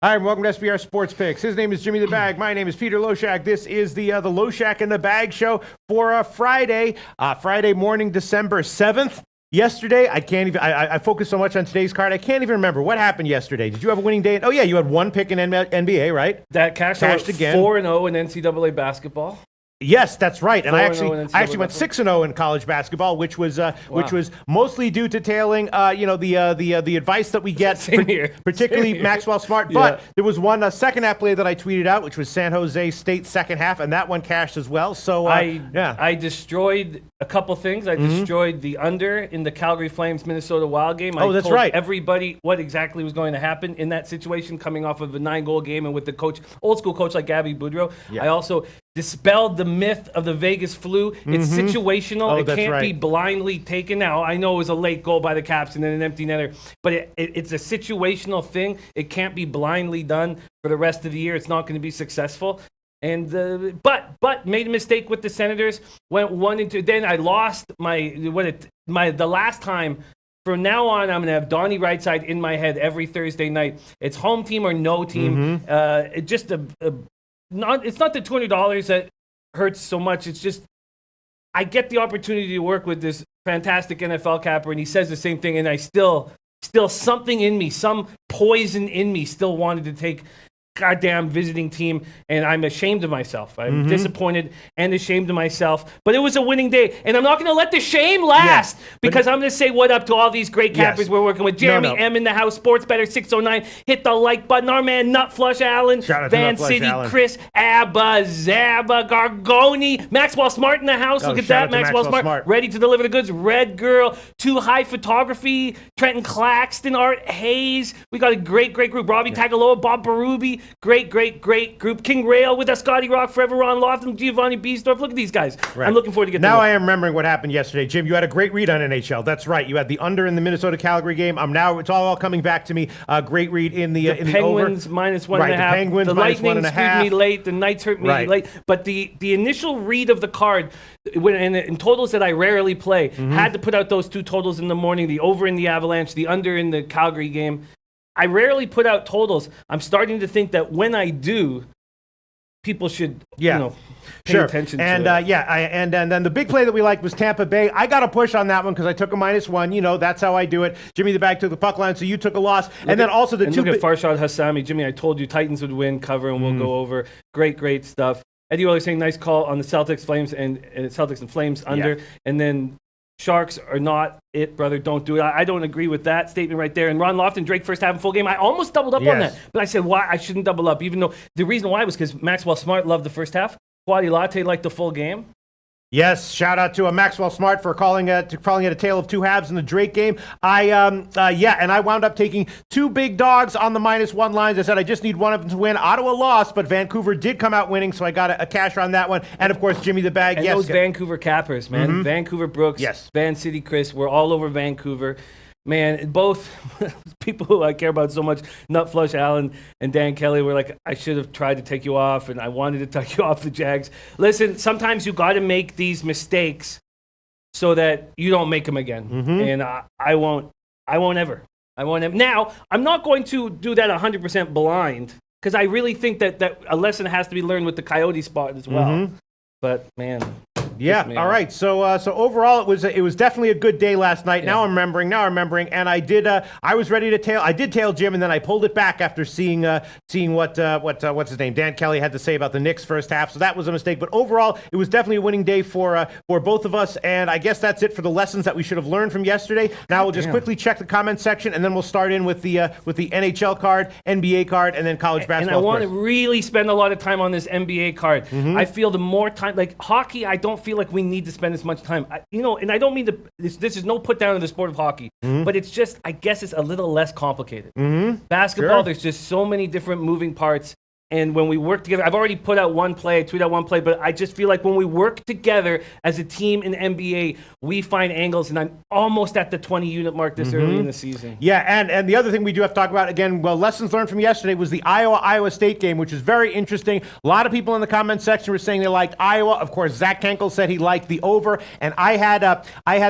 Hi, and welcome to SBR Sports Picks. His name is Jimmy the Bag. My name is Peter Loshak. This is the Loshak and the Bag show for Friday morning, December 7th. Yesterday, I focused so much on today's card, I can't even remember. What happened yesterday? Did you have a winning day? Oh, yeah, you had one pick in NBA, right? That cashed again. 4-0 in NCAA basketball. Yes, that's right. And I actually went 6-0 in college basketball, which was mostly due to tailing, the advice that we get, particularly Maxwell Smart. But there was one second half play that I tweeted out, which was San Jose State second half, and that one cashed as well. So I destroyed a couple things. I destroyed the under in the Calgary Flames Minnesota Wild game. I told everybody what exactly was going to happen in that situation, coming off of a 9-goal game and with the coach, old school coach like Gabby Boudreau. Yeah. I also dispelled the myth of the Vegas flu. It's situational. It can't be blindly taken. Now, I know it was a late goal by the Caps and then an empty netter, but it's a situational thing. It can't be blindly done for the rest of the year. It's not going to be successful. And but made a mistake with the Senators. Went 1-2. Then I lost the last time. From now on, I'm going to have Donnie Rightside in my head every Thursday night. It's home team or no team. It's not the $200 that hurts so much. It's just I get the opportunity to work with this fantastic NFL capper, and he says the same thing, and I still something in me, some poison in me still wanted to take goddamn visiting team, and I'm ashamed of myself. I'm disappointed and ashamed of myself, but it was a winning day, and I'm not going to let the shame last because I'm going to say what up to all these great cappers we're working with. Jeremy M in the house, Sports Better 609. Hit the like button. Our man Nut Flush Allen, Van City, Chris, Abba, Zabba, Gargoni, Maxwell Smart in the house. Look at that, Maxwell Smart, ready to deliver the goods. Red Girl, Too High Photography, Trenton Claxton, Art Hayes. We got a great group. Robbie Tagaloa, Bob Berube. Great group. King Rail with us, Scotty Rock, Forever Ron Lofton, Giovanni Beesdorf. Look at these guys. Right. I'm looking forward to getting Now I am remembering what happened yesterday. Jim, you had a great read on NHL. That's right. You had the under in the Minnesota-Calgary game. It's all coming back to me. Great read in the Penguins -1.5. The Penguins the Lightning -1.5. screwed me late. The Knights hurt me late. But the initial read of the card, in totals that I rarely play, had to put out those two totals in the morning, the over in the Avalanche, the under in the Calgary game. I rarely put out totals. I'm starting to think that when I do, people should, pay attention to it. And then the big play that we liked was Tampa Bay. I got a push on that one because I took a -1. That's how I do it. Jimmy the Bag took the puck line, so you took a loss. Look at Farshad Hassami. Jimmy, I told you Titans would win, cover, and we'll go over. Great stuff. Eddie Oiler saying nice call on the Celtics, Flames, and Celtics and Flames under. And then Sharks are not it, brother. Don't do it. I don't agree with that statement right there. And Ron Lofton, Drake first half and full game. I almost doubled up on that. But I said, why? I shouldn't double up, even though the reason why was because Maxwell Smart loved the first half. Quaddy Latte liked the full game. Yes, shout out to Maxwell Smart for calling it a tale of two halves in the Drake game. And I wound up taking two big dogs on the -1 lines. I said I just need one of them to win. Ottawa lost, but Vancouver did come out winning, so I got a cash on that one. And of course, Jimmy the Bag. And those Vancouver cappers, man. Vancouver Brooks, Van City Chris, we're all over Vancouver. Man, both people who I care about so much, Nut Flush Allen and Dan Kelly, were like, I should have tried to take you off, and I wanted to take you off the Jags. Listen, sometimes you got to make these mistakes so that you don't make them again. And I won't ever. Now, I'm not going to do that 100% blind because I really think that a lesson has to be learned with the Coyote spot as well. But, man. Yeah. All right. So overall, it was definitely a good day last night. Now I'm remembering, and I was ready to tail. I did tail Jim, and then I pulled it back after seeing what's his name, Dan Kelly, had to say about the Knicks first half. So that was a mistake. But overall, it was definitely a winning day for both of us. And I guess that's it for the lessons that we should have learned from yesterday. Now we'll just quickly check the comment section, and then we'll start in with the NHL card, NBA card, and then college basketball. And I want to really spend a lot of time on this NBA card. I feel the more time, like hockey, I don't feel like we need to spend as much time. And I don't mean to, this is no put down in the sport of hockey, but it's just, I guess it's a little less complicated. Basketball, there's just so many different moving parts. And when we work together, I've already put out one play, I tweeted out one play, but I just feel like when we work together as a team in NBA, we find angles, and I'm almost at the 20-unit mark this early in the season. Yeah, and the other thing we do have to talk about, again, well, lessons learned from yesterday was the Iowa State game, which is very interesting. A lot of people in the comment section were saying they liked Iowa. Of course, Zach Kenkel said he liked the over, and I had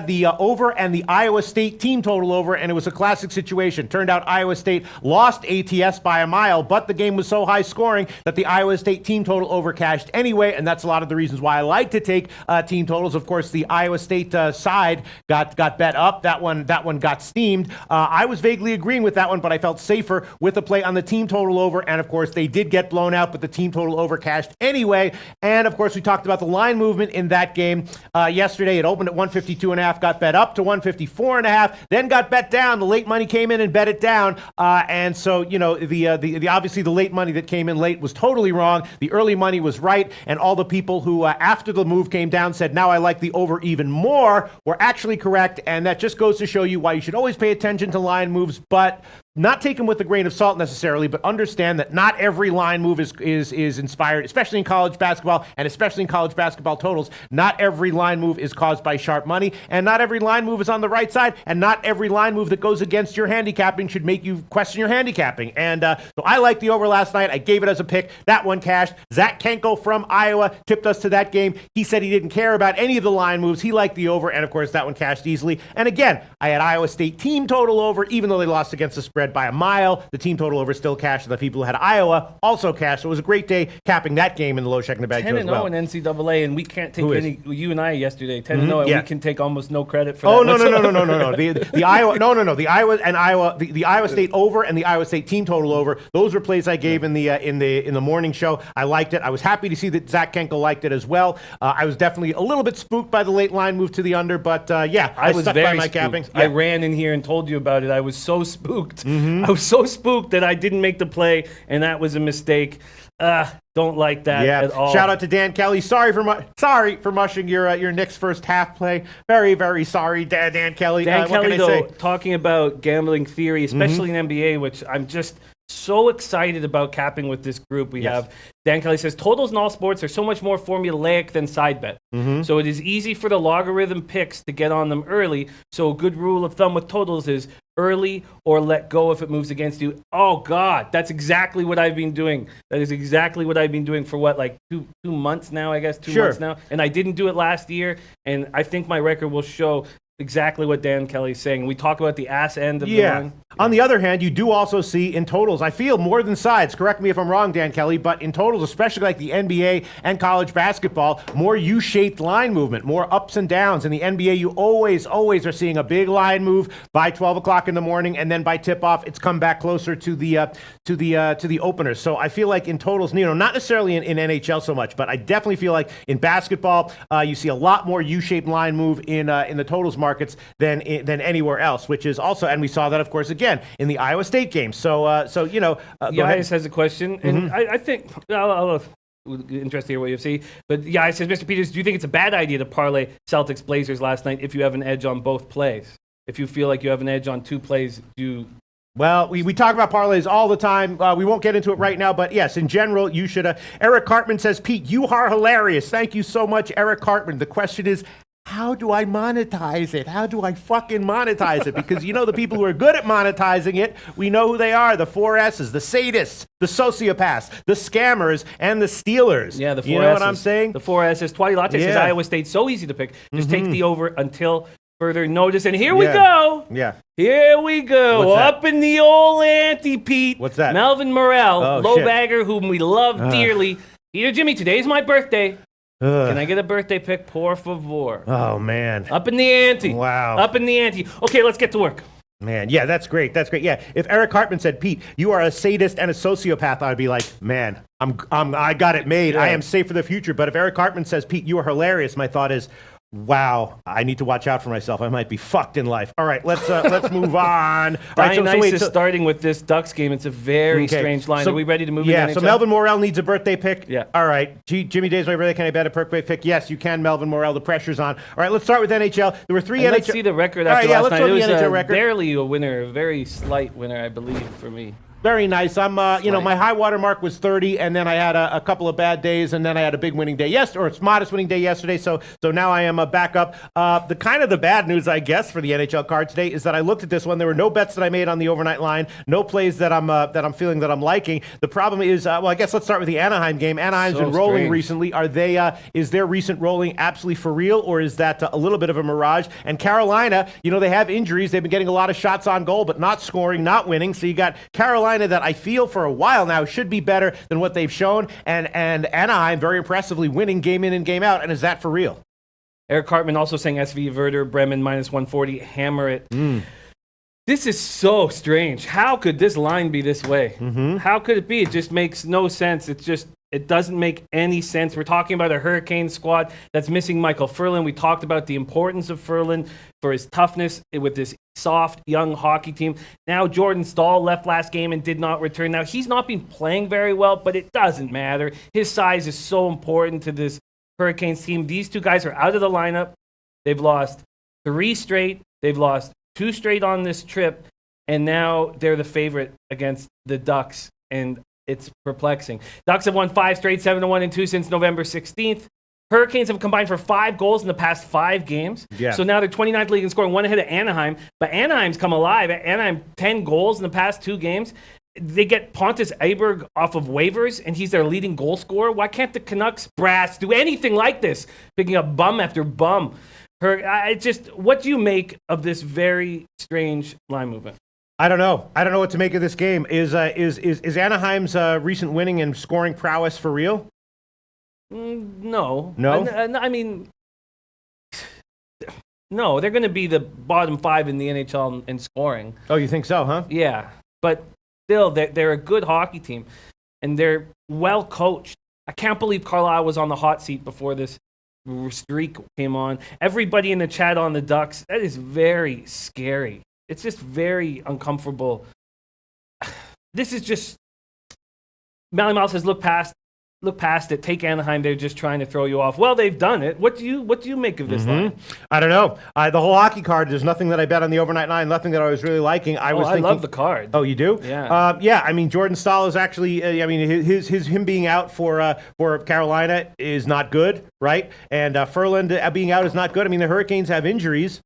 the over and the Iowa State team total over, and it was a classic situation. Turned out Iowa State lost ATS by a mile, but the game was so high scoring that the Iowa State team total over cashed anyway, and that's a lot of the reasons why I like to take team totals. Of course, the Iowa State side got bet up. That one got steamed. I was vaguely agreeing with that one, but I felt safer with a play on the team total over, and of course, they did get blown out, but the team total over cashed anyway. And of course, we talked about the line movement in that game yesterday. It opened at 152.5, got bet up to 154.5, then got bet down. The late money came in and bet it down, and so the obviously the late money that came in late was totally wrong. The early money was right, and all the people who after the move came down said, now I like the over even more, were actually correct, and that just goes to show you why you should always pay attention to line moves, but not take them with a grain of salt necessarily, but understand that not every line move is inspired, especially in college basketball, and especially in college basketball totals. Not every line move is caused by sharp money, and not every line move is on the right side, and not every line move that goes against your handicapping should make you question your handicapping. And so I liked the over last night. I gave it as a pick. That one cashed. Zach Kenkel from Iowa tipped us to that game. He said he didn't care about any of the line moves. He liked the over, and of course that one cashed easily. And again, I had Iowa State team total over, even though they lost against the spread by a mile. The team total over still cashed, and the people who had Iowa also cashed. So it was a great day capping that game in the Loshak and the Bag Show as well. 10-0 in NCAA, and we can't take any. You and I yesterday 10-0, and we can take almost no credit for that. No. The Iowa, the Iowa State over and the Iowa State team total over. Those were plays I gave in the morning show. I liked it. I was happy to see that Zach Kenkel liked it as well. I was definitely a little bit spooked by the late line move to the under, but I was stuck by very my spooked. capping. I ran in here and told you about it. I was so spooked. I was so spooked that I didn't make the play, and that was a mistake. Don't like that at all. Shout out to Dan Kelly. Sorry for mushing your Knicks first half play. Very, very sorry, Dan Kelly. Dan Kelly, what can I say? Talking about gambling theory, especially in NBA, which I'm just so excited about capping with this group we have. Dan Kelly says, totals in all sports are so much more formulaic than side bet. So it is easy for the logarithm picks to get on them early. So a good rule of thumb with totals is early or let go if it moves against you. Oh, God, that's exactly what I've been doing. That is exactly what I've been doing for two months now, I guess, 2 months now. And I didn't do it last year, and I think my record will show exactly what Dan Kelly's saying. We talk about the ass end of the line. On the other hand, you do also see in totals, I feel more than sides, correct me if I'm wrong, Dan Kelly, but in totals, especially like the NBA and college basketball, more U-shaped line movement, more ups and downs. In the NBA, you always are seeing a big line move by 12 o'clock in the morning, and then by tip-off, it's come back closer to the openers. So I feel like in totals, not necessarily in NHL so much, but I definitely feel like in basketball, you see a lot more U-shaped line move in the totals markets than anywhere else, which is also, and we saw that, of course, again in the Iowa State game. So Yais has a question, and I think I'll interested to hear what you have to say. But Yais says, Mr. Peters, do you think it's a bad idea to parlay Celtics Blazers last night if you have an edge on both plays? If you feel like you have an edge on two plays, Well, we talk about parlays all the time. We won't get into it right now, but yes, in general, you should. Eric Cartman says, Pete, you are hilarious. Thank you so much, Eric Cartman. The question is, how do I monetize it? How do I fucking monetize it? Because the people who are good at monetizing it, we know who they are. The 4 S's, the sadists, the sociopaths, the scammers, and the stealers. Yeah, the 4 S's. You know what I'm saying? The 4 S's. Twatty Latte says Iowa State's so easy to pick. Just take the over until further notice. And here we go. Yeah. Here we go. Up in the old ante, Pete. What's that? Melvin Morrell, low bagger, whom we love dearly. Peter Jimmy, today's my birthday. Can I get a birthday pick, por favor? Oh, man. Up in the ante. Wow. Up in the ante. Okay, let's get to work. Man, yeah, that's great. That's great. Yeah, if Eric Hartman said, Pete, you are a sadist and a sociopath, I'd be like, man, I got it made. I am safe for the future. But if Eric Hartman says, Pete, you are hilarious, my thought is, wow, I need to watch out for myself. I might be fucked in life. All right, let's move on. All right, Nice is starting with this Ducks game. It's a very strange line. So, are we ready to move into NHL? So Melvin Morrell needs a birthday pick. Yeah. All right. Jimmy Days, my birthday. Can I bet a birthday pick? Yes, you can, Melvin Morrell. The pressure's on. All right, let's start with NHL. There were 3 NHL. Let's see the record after last night. Let's It was NHL record. barely a winner, a very slight winner, I believe, for me. Very nice. I'm, my high water mark was 30, and then I had a couple of bad days, and then I had a big winning day yesterday, or it's modest winning day yesterday. So now I am back up. The bad news, I guess, for the NHL card today is that I looked at this one. There were no bets that I made on the overnight line, no plays that I'm feeling that I'm liking. The problem is, I guess let's start with the Anaheim game. Anaheim's been rolling recently. Are they? Is their recent rolling absolutely for real, or is that a little bit of a mirage? And Carolina, they have injuries. They've been getting a lot of shots on goal, but not scoring, not winning. So you got Carolina that I feel for a while now should be better than what they've shown, and Anaheim very impressively winning game in and game out. And is that for real? Eric Hartman also saying SV Werder Bremen -140, hammer it. This is so strange. How could this line be this way? How could it be? It just makes no sense. It doesn't make any sense. We're talking about a Hurricane squad that's missing Michael Ferland. We talked about the importance of Ferland for his toughness with this soft, young hockey team. Now Jordan Stahl left last game and did not return. Now, he's not been playing very well, but it doesn't matter. His size is so important to this Hurricanes team. These two guys are out of the lineup. They've lost 3 straight. They've lost 2 straight on this trip, and now they're the favorite against the Ducks, and it's perplexing. Ducks have won 5 straight, 7-1 and 2 since November 16th. Hurricanes have combined for 5 goals in the past 5 games. Yeah. So now they're 29th league in scoring, 1 ahead of Anaheim. But Anaheim's come alive. Anaheim, 10 goals in the past 2 games. They get Pontus Aberg off of waivers, and he's their leading goal scorer. Why can't the Canucks brass do anything like this? Picking up bum after bum. What do you make of this very strange line movement? I don't know. I don't know what to make of this game. Is Anaheim's recent winning and scoring prowess for real? No. No? I mean, no. They're going to be the bottom 5 in the NHL in scoring. Oh, you think so, huh? Yeah. But still, they're a good hockey team, and they're well coached. I can't believe Carlisle was on the hot seat before this streak came on. Everybody in the chat on the Ducks, that is very scary. It's just very uncomfortable. This is just... Mally Mouse says, look past it. Take Anaheim. They're just trying to throw you off. Well, they've done it. What do you make of this line? I don't know. The whole hockey card, there's nothing that I bet on the overnight line, nothing that I was really liking. I love the card. Oh, you do? Yeah. Yeah, I mean, Jordan Stahl is actually, him being out for Carolina is not good, right? And Ferland being out is not good. I mean, the Hurricanes have injuries.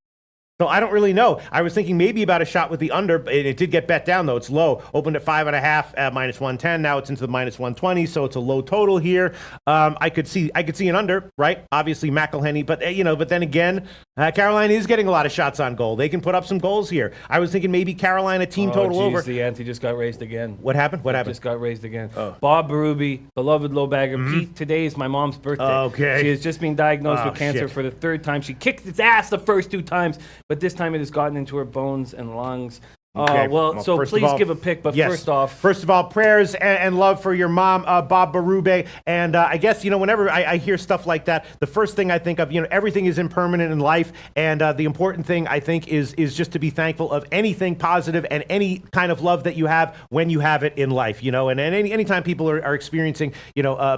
So I don't really know. I was thinking maybe about a shot with the under. It did get bet down, though. It's low. Opened at 5.5 at -110. Now it's into the -120, so it's a low total here. I could see an under, right? Obviously, McElhenney. But, but then again, Carolina is getting a lot of shots on goal. They can put up some goals here. I was thinking maybe Carolina team total over. The ante just got raised again. What happened? What happened? Just got raised again. Oh. Bob Berube, beloved lowbagger. Pete, today is my mom's birthday. Okay. She has just been diagnosed with cancer for the 3rd time. She kicked its ass the first 2 times, but this time it has gotten into her bones and lungs. Okay. So please give a pick. But yes. First of all, prayers and love for your mom, Bob Berube. And I guess, whenever I hear stuff like that, the first thing I think of, everything is impermanent in life. And the important thing, I think, is just to be thankful of anything positive and any kind of love that you have when you have it in life, And anytime people are experiencing,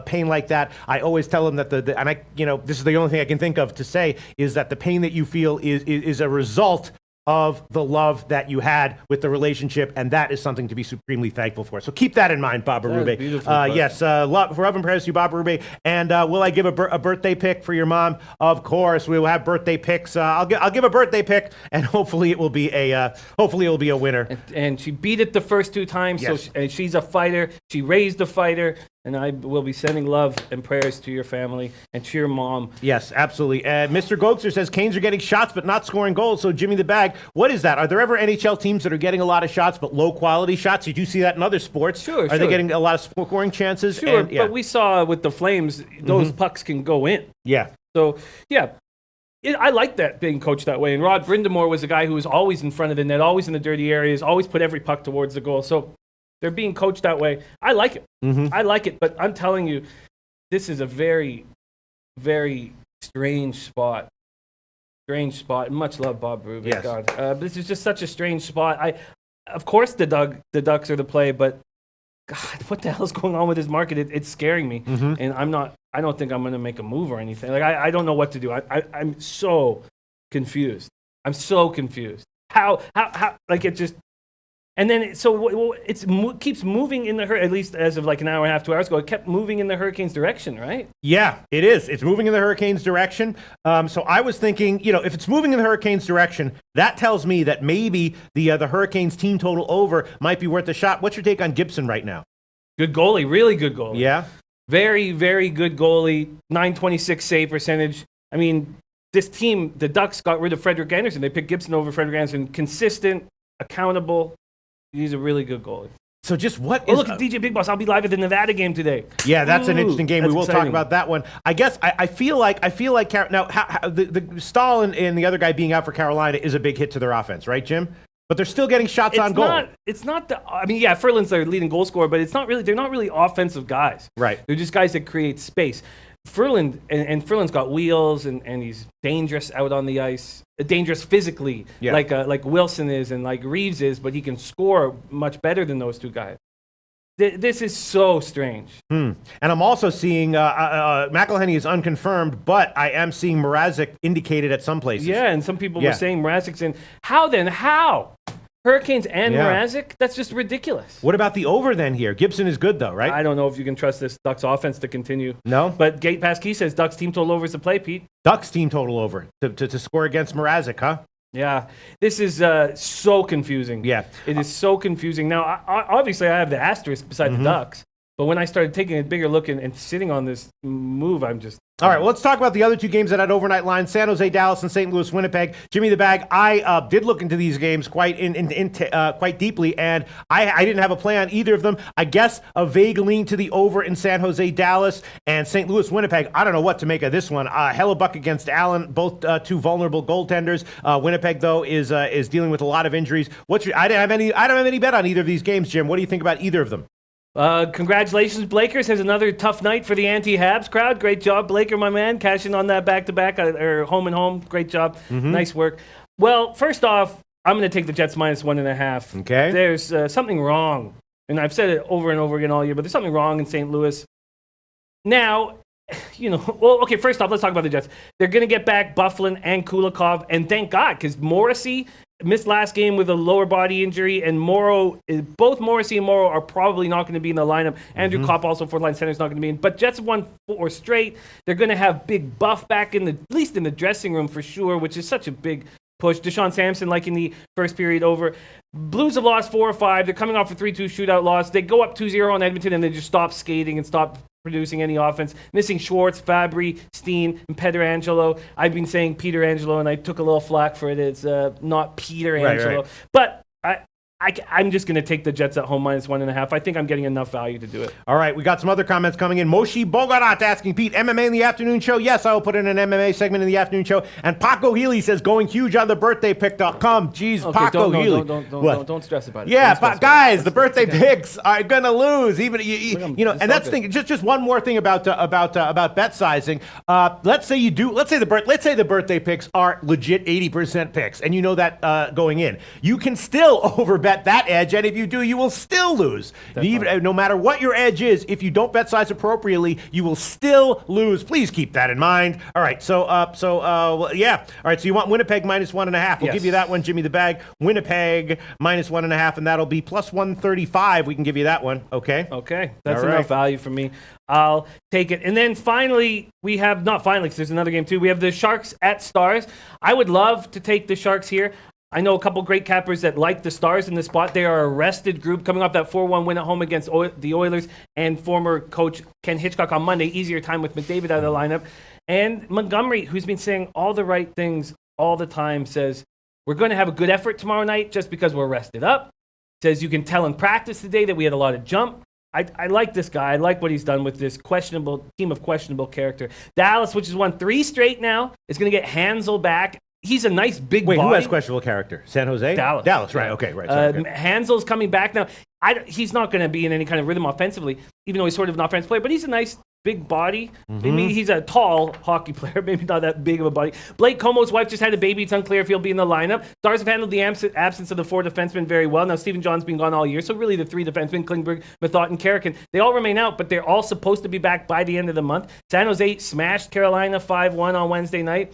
pain like that, I always tell them that this is the only thing I can think of to say is that the pain that you feel is a result of the love that you had with the relationship, and that is something to be supremely thankful for. So keep that in mind, Bob Berube. Yes, love and prayers to you, Bob Berube. And will I give a birthday pick for your mom? Of course, we will have birthday picks. I'll give a birthday pick, and hopefully it will be a winner. And she beat it the first 2 times. Yes. So she's a fighter. She raised a fighter. And I will be sending love and prayers to your family and to your mom. Yes, absolutely. Mr. Goetzer says Canes are getting shots but not scoring goals. So Jimmy the Bag, what is that? Are there ever NHL teams that are getting a lot of shots but low quality shots? Did you see that in other sports? Sure. Are they getting a lot of scoring chances? Sure, but we saw with the Flames, those pucks can go in. Yeah. So, yeah. I like that being coached that way. And Rod Brindamore was a guy who was always in front of the net, always in the dirty areas, always put every puck towards the goal. So they're being coached that way. I like it. I like it, but I'm telling you, this is a very, very strange spot. Strange spot. Much love, Bob Berube. Yes. God, this is just such a strange spot. Of course, the Ducks are the play, but God, what the hell is going on with this market? It's scaring me, and I don't think I'm going to make a move or anything. Like I don't know what to do. I'm so confused. I'm so confused. How? Like it just. And then keeps moving in at least as of like an hour and a half, 2 hours ago, it kept moving in the Hurricanes' direction, right? Yeah, it is. It's moving in the Hurricanes' direction. So I was thinking, if it's moving in the Hurricanes' direction, that tells me that maybe the Hurricanes team total over might be worth a shot. What's your take on Gibson right now? Good goalie, really good goalie. Yeah. Very, very good goalie, 926 save percentage. I mean, this team, the Ducks got rid of Frederik Andersen. They picked Gibson over Frederik Andersen. Consistent, accountable. He's a really good goalie. So just what look at DJ Big Boss. I'll be live at the Nevada game today. Yeah, that's an interesting game. We will exciting. talk about that one. I guess I feel like now the Stahl and the other guy being out for Carolina is a big hit to their offense, right, Jim? But they're still getting shots on goal. Furlan's their leading goal scorer, but they're not really offensive guys. Right. They're just guys that create space. Furlan and Furlan's got wheels and he's dangerous out on the ice, dangerous physically, like Wilson is and like Reeves is, but he can score much better than those two guys. This is so strange. And I'm also seeing McElhenney is unconfirmed, but I am seeing Mrazek indicated at some places. Yeah, and some people were saying Mrazek's in. How? Hurricanes and Mrazek? That's just ridiculous. What about the over then here? Gibson is good though, right? I don't know if you can trust this Ducks offense to continue. No? But Gate Pass Key says Ducks team total over is the play, Pete. Ducks team total over to score against Mrazek, huh? Yeah. This is so confusing. Yeah. It is so confusing. Now, obviously, I have the asterisk beside the Ducks. But when I started taking a bigger look and sitting on this move, I'm just... All right, well, let's talk about the other two games that had overnight lines, San Jose, Dallas, and St. Louis, Winnipeg. Jimmy the Bag, I did look into these games quite deeply, and I didn't have a play on either of them. I guess a vague lean to the over in San Jose, Dallas, and St. Louis, Winnipeg. I don't know what to make of this one. Hellebuck against Allen, both two vulnerable goaltenders. Winnipeg, though, is dealing with a lot of injuries. I don't have any bet on either of these games, Jim. What do you think about either of them? Congratulations, Blakers has another tough night for the anti-Habs crowd. Great job, Blaker, my man, cashing on that back-to-back or home and home. Great job, nice work. Well, first off, I'm going to take the Jets minus 1.5. Okay. There's something wrong, and I've said it over and over again all year, but there's something wrong in St. Louis. Now, first off, let's talk about the Jets. They're going to get back Bufflin and Kulikov, and thank God, because Morrissey missed last game with a lower body injury, and both Morrissey and Morrow are probably not going to be in the lineup. Andrew Kopp, also fourth line center, is not going to be in. But Jets have won 4 straight. They're going to have Big Buff back at least in the dressing room for sure, which is such a big push. Deshaun Sampson, like in the first period over. Blues have lost 4 or 5. They're coming off a 3-2 shootout loss. They go up 2-0 on Edmonton, and they just stop skating and stop producing any offense. Missing Schwartz, Fabry, Steen, and Pietrangelo. I've been saying Pietrangelo, and I took a little flack for it. It's not Pietrangelo. Right. But I'm just going to take the Jets at home minus 1.5. I think I'm getting enough value to do it. All right, we got some other comments coming in. Moshi Bogarat asking, Pete, MMA in the afternoon show? Yes, I will put in an MMA segment in the afternoon show. And Paco Healy says, going huge on the birthday pick. Jeez, Okay, Paco Healy. Don't stress about it. Yeah, but guys, the birthday picks are going to lose. Even and that's the thing. Just one more thing about bet sizing. Let's say the birthday picks are legit 80% picks, and you know that going in. You can still overbet that edge, and if you do, you will still lose. No matter what your edge is, if you don't bet size appropriately, you will still lose. Please keep that in mind. All right, so All right, so you want Winnipeg minus 1.5. We'll give you that one, Jimmy the Bag. Winnipeg minus 1.5, and that'll be plus 135. We can give you that one. Okay. That's All right. enough value for me. I'll take it. And then finally, because there's another game too. We have the Sharks at Stars. I would love to take the Sharks here. I know a couple great cappers that like the Stars in the spot. They are a rested group coming off that 4-1 win at home against the Oilers and former coach Ken Hitchcock on Monday. Easier time with McDavid out of the lineup. And Montgomery, who's been saying all the right things all the time, says, we're going to have a good effort tomorrow night just because we're rested up. Says you can tell in practice today that we had a lot of jump. I like this guy. I like what he's done with this team of questionable character. Dallas, which has won 3 straight now, is going to get Hansel back. He's a nice big body. Wait, who has questionable character? San Jose? Dallas, right. Okay, right. Sorry, Hansel's coming back now. He's not going to be in any kind of rhythm offensively, even though he's sort of an offensive player, but he's a nice big body. Maybe he's a tall hockey player, maybe not that big of a body. Blake Como's wife just had a baby. It's unclear if he'll be in the lineup. Stars have handled the absence of the 4 defensemen very well. Now, Stephen John's been gone all year, so really the 3 defensemen, Klingberg, Mathot, and Karrakin, they all remain out, but they're all supposed to be back by the end of the month. San Jose smashed Carolina 5-1 on Wednesday night.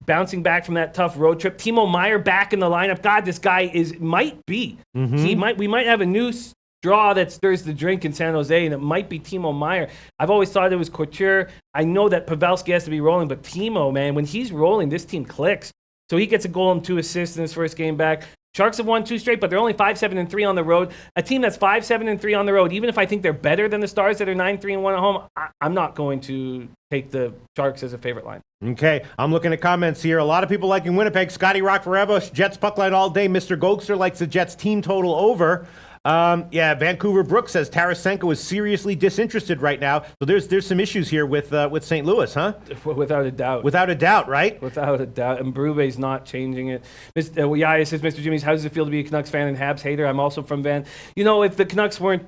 bouncing back from that tough road trip. Timo Meier back in the lineup. God, this guy might be. We might have a new straw that stirs the drink in San Jose, and it might be Timo Meier. I've always thought it was Couture. I know that Pavelski has to be rolling, but Timo, man, when he's rolling, this team clicks. So he gets a goal and 2 assists in his first game back. Sharks have won 2 straight, but they're only 5-7-3 on the road. A team that's 5-7-3 on the road, even if I think they're better than the Stars that are 9-3-1 at home, I'm not going to take the Sharks as a favorite line. Okay, I'm looking at comments here. A lot of people liking Winnipeg. Scotty Rock forever. Jets puck line all day. Mr. Gokster likes the Jets team total over. Vancouver Brooks says Tarasenko is seriously disinterested right now. So there's some issues here with St. Louis, huh? Without a doubt. Without a doubt, right? Without a doubt. And Berube's not changing it. Yaya says, Mr. Jimmy's, how does it feel to be a Canucks fan and Habs hater? I'm also from Van. If the Canucks weren't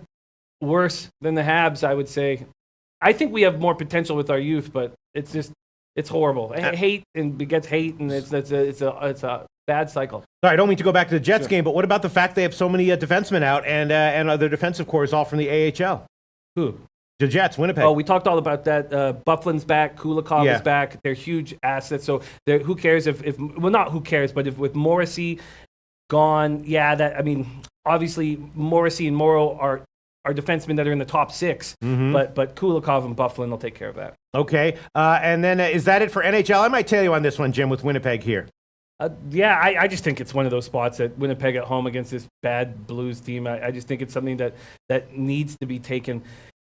worse than the Habs, I would say, I think we have more potential with our youth, but it's horrible. Hate and begets hate, and it's a bad cycle. Sorry, I don't mean to go back to the Jets game, but what about the fact they have so many defensemen out and other defensive cores all from the AHL? Who? The Jets, Winnipeg. Oh, we talked all about that. Bufflin's back. Kulikov is back. They're huge assets. So who cares if not who cares, but if with Morrissey gone, obviously Morrissey and Morrow are defensemen that are in the top 6, but Kulikov and Bufflin will take care of that. Okay, and then is that it for NHL? I might tell you on this one, Jim, with Winnipeg here. I just think it's one of those spots that Winnipeg at home against this bad Blues team. I just think it's something that needs to be taken.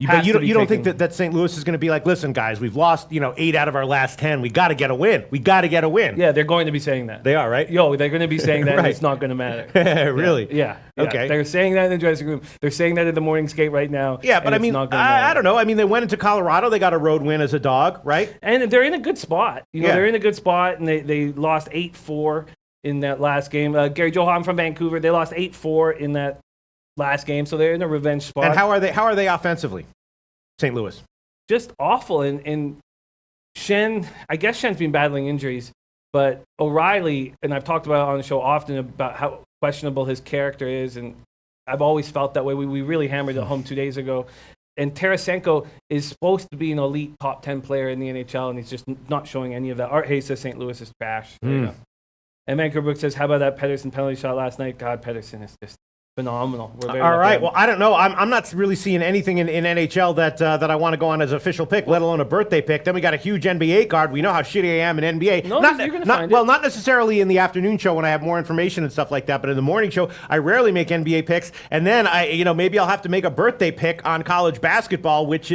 But you don't think that St. Louis is going to be like, listen, guys, we've lost 8 out of our last 10. We got to get a win. We got to get a win. Yeah, they're going to be saying that. They are, right? They're going to be saying that, right. And it's not going to matter. Really? Yeah. Okay. They're saying that in the dressing room. They're saying that in the morning skate right now. Yeah, but I don't know. I mean, they went into Colorado. They got a road win as a dog, right? And they're in a good spot. They're in a good spot, and they lost 8-4 in that last game. Gary Johan from Vancouver, they lost 8-4 in that last game, so they're in a revenge spot. And how are they offensively? St. Louis. Just awful. And Shen, I guess Shen's been battling injuries, but O'Reilly, and I've talked about it on the show often about how questionable his character is, and I've always felt that way. We really hammered it home 2 days ago. And Tarasenko is supposed to be an elite top 10 player in the NHL, and he's just not showing any of that. Art Hayes says St. Louis is trash. There you go. And Vancouver Brooks says, how about that Pettersson penalty shot last night? God, Pettersson is just phenomenal. All right. Well, I don't know. I'm not really seeing anything in NHL that I want to go on as an official pick, let alone a birthday pick. Then we got a huge NBA card. We know how shitty I am in NBA. No, you're going to find it. Well, not necessarily in the afternoon show when I have more information and stuff like that, but in the morning show, I rarely make NBA picks. And then maybe I'll have to make a birthday pick on college basketball, which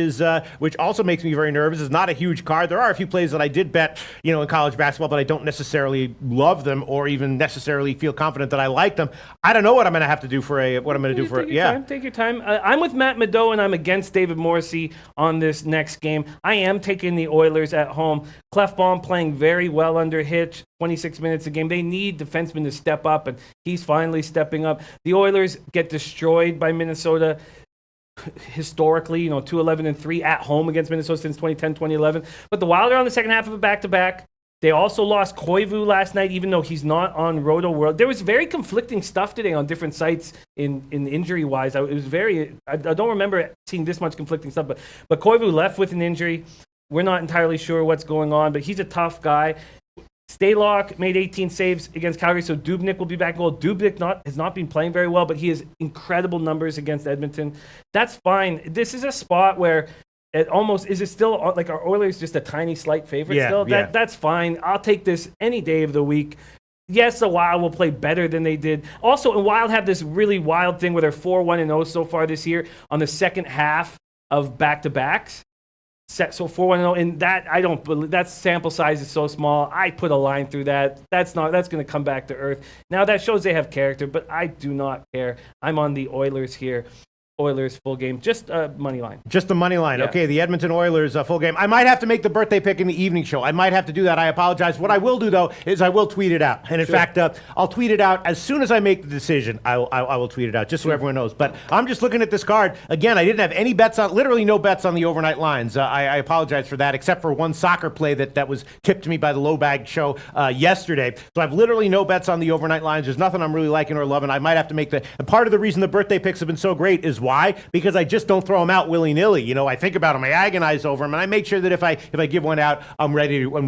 also makes me very nervous. It's not a huge card. There are a few plays that I did bet, in college basketball, but I don't necessarily love them or even necessarily feel confident that I like them. I don't know what I'm going to have to do take your time. I'm with Matt Mado, and I'm against David Morrissey on this next game. I am taking the Oilers at home. Clefbaum playing very well under Hitch, 26 minutes a game. They need defensemen to step up, and he's finally stepping up. The Oilers get destroyed by Minnesota historically, 2-11-3 at home against Minnesota since 2010-2011. But the Wild are on the second half of a back-to-back. They also lost Koivu last night, even though he's not on Roto World. There was very conflicting stuff today on different sites in injury-wise. I don't remember seeing this much conflicting stuff, but Koivu left with an injury. We're not entirely sure what's going on, but he's a tough guy. Stalock made 18 saves against Calgary, so Dubnyk will be back in goal. Dubnyk has not been playing very well, but he has incredible numbers against Edmonton. That's fine. This is a spot where is it still like our Oilers just a tiny slight favorite still? That's fine. I'll take this any day of the week. Yes, the Wild will play better than they did. Also, and Wild have this really wild thing where they're 4-1-0 so far this year on the second half of back-to-backs. So 4-1-0, and that I don't believe that sample size is so small. I put a line through that. That's going to come back to earth. Now that shows they have character, but I do not care. I'm on the Oilers here. Oilers full game, just money line. Just the money line. Yeah. Okay, the Edmonton Oilers full game. I might have to make the birthday pick in the evening show. I might have to do that. I apologize. What I will do, though, is I will tweet it out. And in fact, I'll tweet it out as soon as I make the decision. I will tweet it out, just so everyone knows. But I'm just looking at this card. Again, I didn't have any bets on, literally no bets on the overnight lines. I apologize for that, except for one soccer play that was tipped to me by the Low Bag show yesterday. So I have literally no bets on the overnight lines. There's nothing I'm really liking or loving. I might have to make and part of the reason the birthday picks have been so great is Why? Because I just don't throw them out willy-nilly. You know, I think about them, I agonize over them, and I make sure that if I give one out, I'm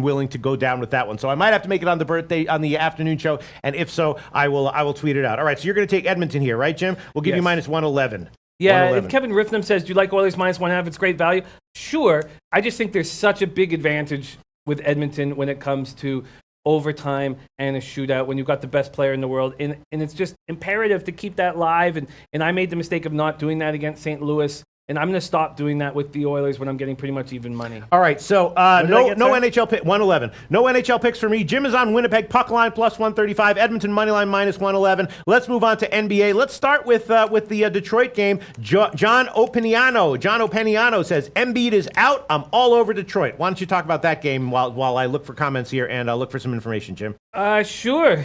willing to go down with that one. So I might have to make it on the afternoon show, and if so, I will tweet it out. All right, so you're going to take Edmonton here, right, Jim? We'll give you minus 111. Yeah, and Kevin Rifnam says, do you like Oilers minus 1.5? It's great value. Sure. I just think there's such a big advantage with Edmonton when it comes to overtime and a shootout when you've got the best player in the world. And it's just imperative to keep that live. And I made the mistake of not doing that against St. Louis. And I'm going to stop doing that with the Oilers when I'm getting pretty much even money. All right, so no NHL pick, 111. No NHL picks for me. Jim is on Winnipeg puck line plus 135. Edmonton money line minus 111. Let's move on to NBA. Let's start with the Detroit game. John Openiano says Embiid is out. I'm all over Detroit. Why don't you talk about that game while I look for comments here and I'll look for some information, Jim? Sure.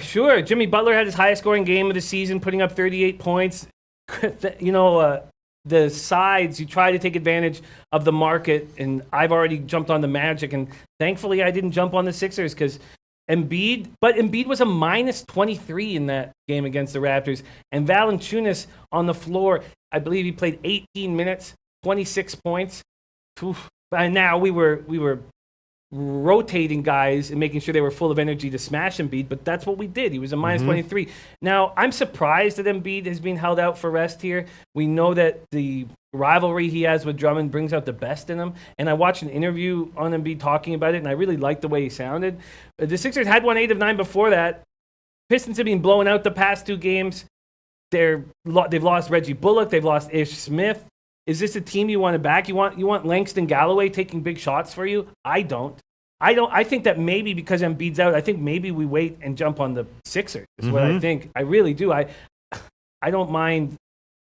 Jimmy Butler had his highest scoring game of the season, putting up 38 points. The sides, you try to take advantage of the market, and I've already jumped on the Magic, and thankfully I didn't jump on the Sixers because Embiid was a minus 23 in that game against the Raptors, and Valanciunas on the floor, I believe he played 18 minutes, 26 points. Oof. And now we were rotating guys and making sure they were full of energy to smash Embiid, but that's what we did. He was a minus 23. Now, I'm surprised that Embiid has been held out for rest here. We know that the rivalry he has with Drummond brings out the best in him, and I watched an interview on Embiid talking about it, and I really liked the way he sounded. The Sixers had won 8 of 9 before that. Pistons have been blown out the past 2 games. They've lost Reggie Bullock. They've lost Ish Smith. Is this a team you want to back? You want Langston Galloway taking big shots for you? I don't. I think that maybe because Embiid's out, I think maybe we wait and jump on the Sixers. Is what I think. I really do. I don't mind.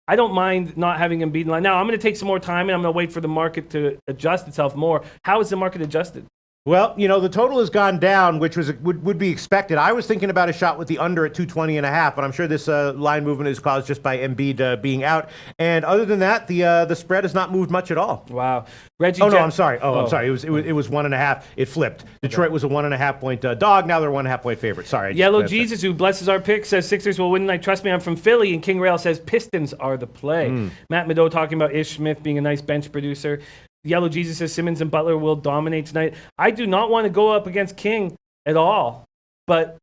I don't mind not having Embiid in line. Now I'm going to take some more time and I'm going to wait for the market to adjust itself more. How is the market adjusted? Well, you know, the total has gone down, which would be expected. I was thinking about a shot with the under at 220.5, but I'm sure this line movement is caused just by Embiid being out. And other than that, the spread has not moved much at all. Wow. Reggie. I'm sorry. I'm sorry. It was 1.5. It flipped. Detroit was a 1.5 point dog. Now they're 1.5 point favorite. Sorry. Yellow Jesus, who blesses our pick, says Sixers will win tonight. Trust me, I'm from Philly. And King Rail says Pistons are the play. Matt Mado talking about Ish Smith being a nice bench producer. Yellow Jesus says Simmons and Butler will dominate tonight. I do not want to go up against King at all. But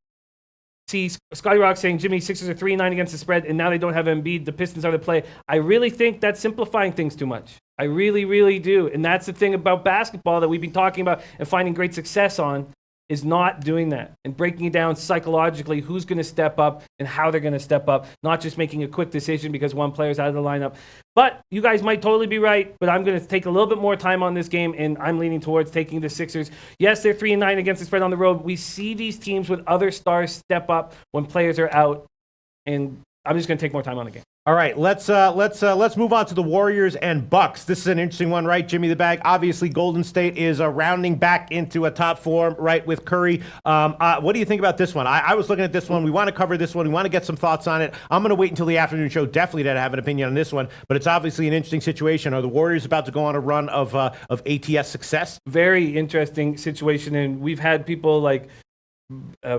see, Scotty Rock saying, Jimmy, Sixers are 3-9 against the spread, and now they don't have Embiid. The Pistons are the play. I really think that's simplifying things too much. I really, really do. And that's the thing about basketball that we've been talking about and finding great success on, is not doing that and breaking it down psychologically, who's going to step up and how they're going to step up, not just making a quick decision because one player's out of the lineup. But you guys might totally be right, but I'm going to take a little bit more time on this game, and I'm leaning towards taking the Sixers. Yes, they're 3-9 against the spread on the road. We see these teams with other stars step up when players are out, and I'm just going to take more time on the game. All right, let's move on to the Warriors and Bucks. This is an interesting one, right, Jimmy the Bag? Obviously, Golden State is rounding back into a top form, right, with Curry. What do you think about this one? I was looking at this one. We want to cover this one. We want to get some thoughts on it. I'm going to wait until the afternoon show, definitely, to have an opinion on this one. But it's obviously an interesting situation. Are the Warriors about to go on a run of ATS success? Very interesting situation, and we've had people like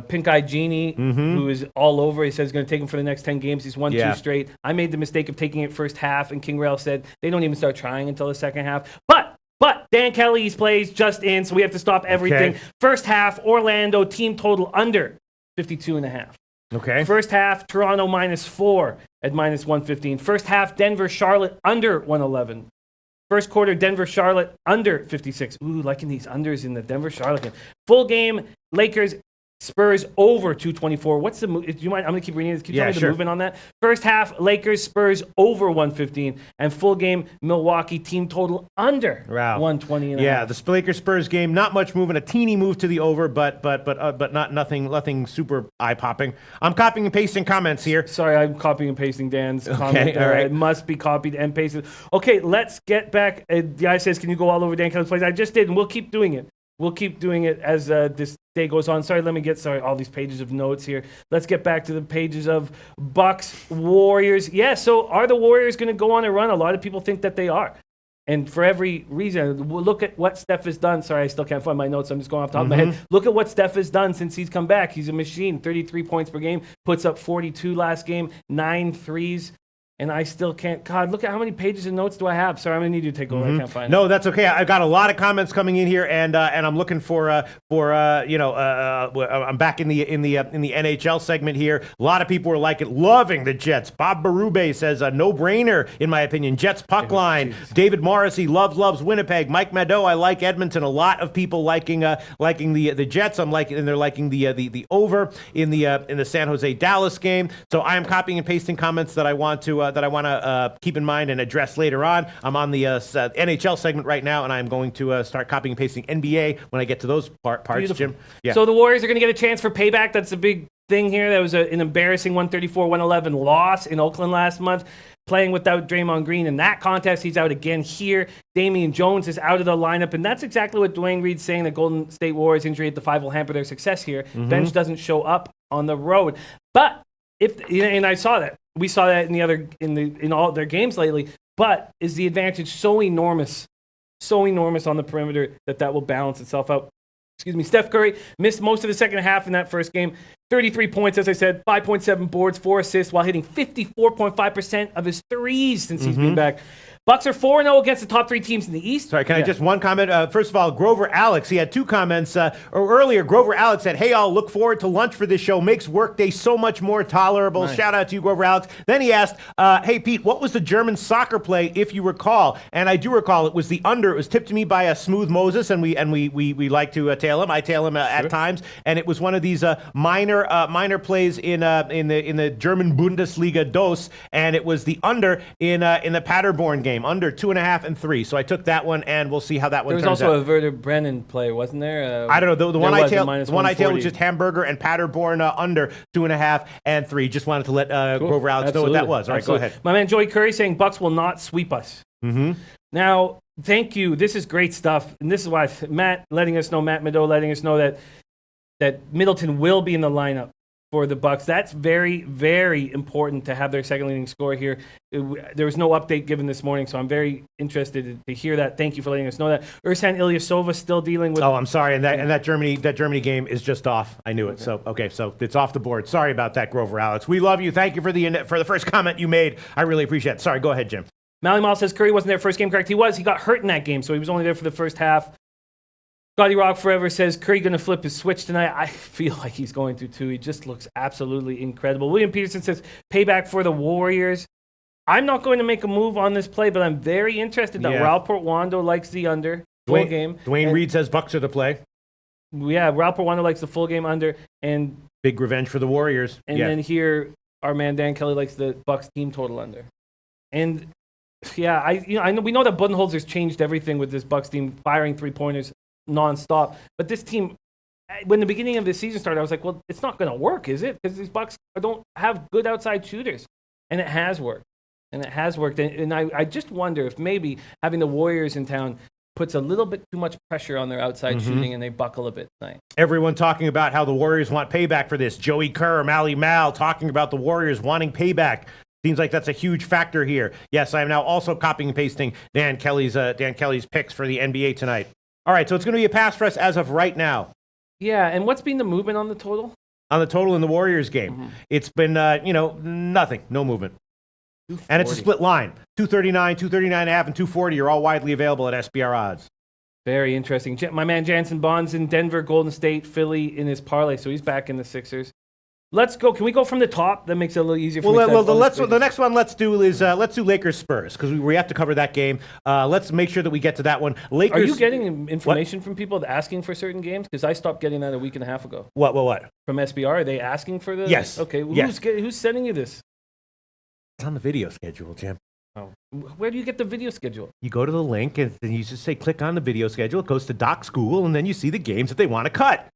Pink Eye Genie, who is all over. He says he's going to take him for the next 10 games. He's won 2 straight. I made the mistake of taking it first half, and King Rail said they don't even start trying until the second half. But Dan Kelly's plays just in, so we have to stop everything. Okay. First half, Orlando team total under 52.5. Okay. First half, Toronto -4 at -115. First half, Denver Charlotte under 111. First quarter, Denver Charlotte under 56. Ooh, liking these unders in the Denver Charlotte game. Full game, Lakers Spurs over 224. What's the move? Do you mind? I'm going to keep reading this. Can you tell me the movement on that? First half, Lakers, Spurs over 115. And full game, Milwaukee team total under 120. Yeah, the Lakers Spurs game, not much movement. A teeny move to the over, but nothing super eye popping. I'm copying and pasting comments here. Sorry, I'm copying and pasting Dan's comment. All right. It must be copied and pasted. Okay, let's get back. The guy says, can you go all over Dan Kelly's plays? I just did, and we'll keep doing it. We'll keep doing it as this day goes on. All these pages of notes here. Let's get back to the pages of Bucks, Warriors. Yeah, so are the Warriors going to go on a run? A lot of people think that they are. And for every reason, look at what Steph has done. Sorry, I still can't find my notes. I'm just going off the top of my head. Look at what Steph has done since he's come back. He's a machine. 33 points per game. Puts up 42 last game. 9 threes. And I still can't. God, look at how many pages and notes do I have. Sorry, I'm gonna need you to take over. I can't find it. No, that's okay. I've got a lot of comments coming in here, and I'm looking for I'm back in the NHL segment here. A lot of people are loving the Jets. Bob Berube says no brainer in my opinion. Jets puck line. David Morrissey loves Winnipeg. Mike Nadeau, I like Edmonton. A lot of people liking the Jets. And they're liking the over in the San Jose Dallas game. So I am copying and pasting comments that I want to keep in mind and address later on. I'm on the NHL segment right now, and I'm going to start copying and pasting NBA when I get to those parts, Beautiful. Jim. Yeah. So the Warriors are going to get a chance for payback. That's a big thing here. That was an embarrassing 134-111 loss in Oakland last month, playing without Draymond Green. In that contest, he's out again here. Damian Jones is out of the lineup, and that's exactly what Dwayne Reed's saying, that Golden State Warriors injury at the 5 will hamper their success here. Bench doesn't show up on the road. But and I saw that. We saw that in all their games lately. But is the advantage so enormous on the perimeter that will balance itself out? Excuse me. Steph Curry missed most of the second half in that first game. 33 points, as I said, 5.7 boards, 4 assists, while hitting 54.5% of his threes since he's been back. Bucks are 4-0 against the top 3 teams in the East. Sorry, can I just one comment? First of all, Grover Alex, he had 2 comments. Earlier, Grover Alex said, "Hey, all, look forward to lunch for this show. Makes workday so much more tolerable." Nice. Shout out to you, Grover Alex. Then he asked, "Hey, Pete, what was the German soccer play, if you recall?" And I do recall it was the under. It was tipped to me by a Smooth Moses, and we like to tail him. I tail him at times, and it was one of these minor plays in the German Bundesliga DOS, and it was the under in the Paderborn game. Under 2.5 and 3. So I took that one, and we'll see how that one turns out. There was also a Werder Brennan play, wasn't there? I don't know. The one I tailed was just Hamburger and Paderborn under 2.5 and 3. Just wanted to let Grover Alex know what that was. All right, go ahead. My man Joey Curry saying Bucks will not sweep us. Now, thank you. This is great stuff, and this is why Matt Nadeau letting us know that Middleton will be in the lineup for the Bucks. That's very, very important to have their second leading scorer here. There was no update given this morning, so I'm very interested to hear that. Thank you for letting us know that. Ersan Ilyasova still dealing with. Oh, I'm sorry, and that Germany game is just off. I knew it. Okay. So it's off the board. Sorry about that, Grover Alex. We love you. Thank you for the first comment you made. I really appreciate it. Sorry, go ahead, Jim. Mally Mall says Curry wasn't there first game. Correct. He was. He got hurt in that game, so he was only there for the first half. Scotty Rock Forever says Curry going to flip his switch tonight. I feel like he's going to too. He just looks absolutely incredible. William Peterson says payback for the Warriors. I'm not going to make a move on this play, but I'm very interested that Raul Portwando likes the under full game. Dwayne Reed says Bucks are the play. Yeah, Raul Portwando likes the full game under, and big revenge for the Warriors. And then here, our man Dan Kelly likes the Bucks team total under. And I know we know that Budenholzer's changed everything with this Bucks team, firing 3-pointers nonstop. But this team, when the beginning of the season started, I was like, well, it's not going to work, is it? Because these Bucks don't have good outside shooters. And it has worked. And I just wonder if maybe having the Warriors in town puts a little bit too much pressure on their outside shooting, and they buckle a bit tonight. Everyone talking about how the Warriors want payback for this. Joey Kerr, Mally Mal talking about the Warriors wanting payback. Seems like that's a huge factor here. Yes, I am now also copying and pasting Dan Kelly's picks for the NBA tonight. All right, so it's going to be a pass for us as of right now. Yeah, and what's been the movement on the total? On the total in the Warriors game, it's been nothing, no movement. And it's a split line. 239, 239.5, and 240 are all widely available at SBR odds. Very interesting. My man Jansen Bonds in Denver, Golden State, Philly in his parlay, so he's back in the Sixers. Let's go. Can we go from the top? That makes it a little easier for me. The next one let's do Lakers Spurs, because we have to cover that game. Let's make sure that we get to that one. Lakers. Are you getting information from people asking for certain games? Because I stopped getting that a week and a half ago. What? From SBR, are they asking for the? Yes. Okay. Who's sending you this? It's on the video schedule, Jim. Oh. Where do you get the video schedule? You go to the link and then you just say click on the video schedule. It goes to Doc School, and then you see the games that they want to cut.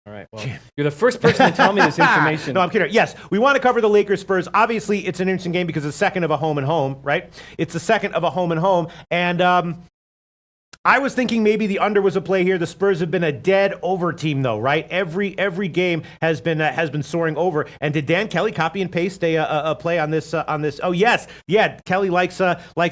All right. Well, you're the first person to tell me this information. No, I'm kidding. Yes, we want to cover the Lakers Spurs. Obviously, it's an interesting game because it's the second of a home and home, right? It's the second of a home and home. And I was thinking maybe the under was a play here. The Spurs have been a dead over team, though, right? Every game has been soaring over. And did Dan Kelly copy and paste a play on this? Oh yes, yeah. Kelly likes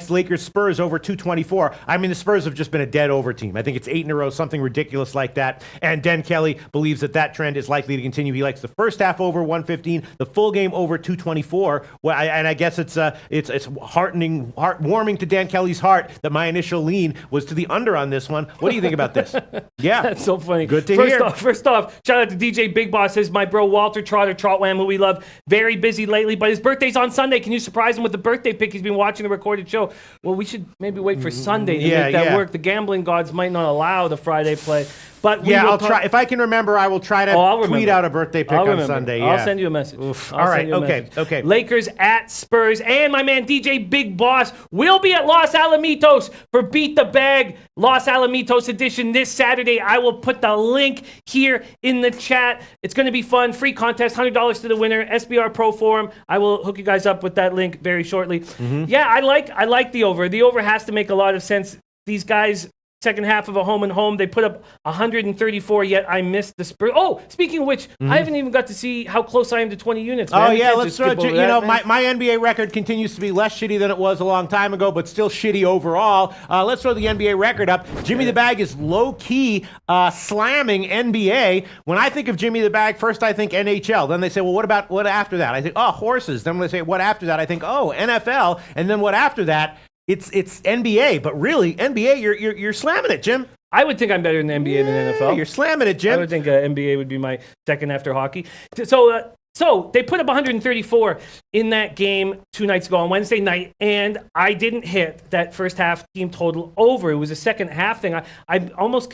Lakers Spurs over 224. I mean, the Spurs have just been a dead over team. I think it's 8 in a row, something ridiculous like that. And Dan Kelly believes that trend is likely to continue. He likes the first half over 115, the full game over 224. Well, and I guess it's heartwarming to Dan Kelly's heart that my initial lean was to the under on this one. What do you think about this? Yeah. That's so funny. Good to hear. First off, shout out to DJ Big Boss. Says, my bro Walter Trotter, Trotwam, who we love, very busy lately, but his birthday's on Sunday. Can you surprise him with the birthday pick? He's been watching the recorded show. Well, we should maybe wait for Sunday to make that work. The gambling gods might not allow the Friday play. But I'll try. If I can remember, I will try to tweet out a birthday pick on Sunday. Yeah. I'll send you a message. All right. Okay. Lakers at Spurs. And my man DJ Big Boss will be at Los Alamitos for Beat the Bag Los Alamitos edition this Saturday. I will put the link here in the chat. It's going to be fun. Free contest, $100 to the winner. SBR Pro Forum. I will hook you guys up with that link very shortly. Mm-hmm. Yeah, I like the over. The over has to make a lot of sense. These guys, second half of a home and home, they put up 134, yet I missed the Spurs. Oh, speaking of which, I haven't even got to see how close I am to 20 units. Man. Oh, yeah, let's throw it. My NBA record continues to be less shitty than it was a long time ago, but still shitty overall. Let's throw the NBA record up. Jimmy the Bag is low-key slamming NBA. When I think of Jimmy the Bag, first I think NHL. Then they say, well, what after that? I think, horses. Then when they say, what after that? I think, NFL. And then what after that? It's NBA, but really NBA, you're slamming it, Jim. I would think I'm better in the NBA than NFL. You're slamming it, Jim. I would think NBA would be my second after hockey. So they put up 134 in that game 2 nights ago on Wednesday night, and I didn't hit that first half team total over. It was a second half thing. I'm almost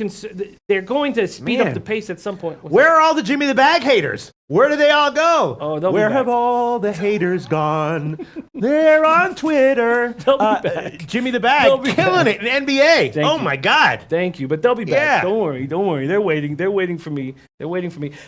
they're going to speed up the pace at some point. Where are all the Jimmy the Bag haters? Where do they all go? Oh, where have all the haters gone? They're on Twitter. They'll be back. Jimmy the Bag killing it in NBA. My God. Thank you. But they'll be back. Yeah. Don't worry. They're waiting for me.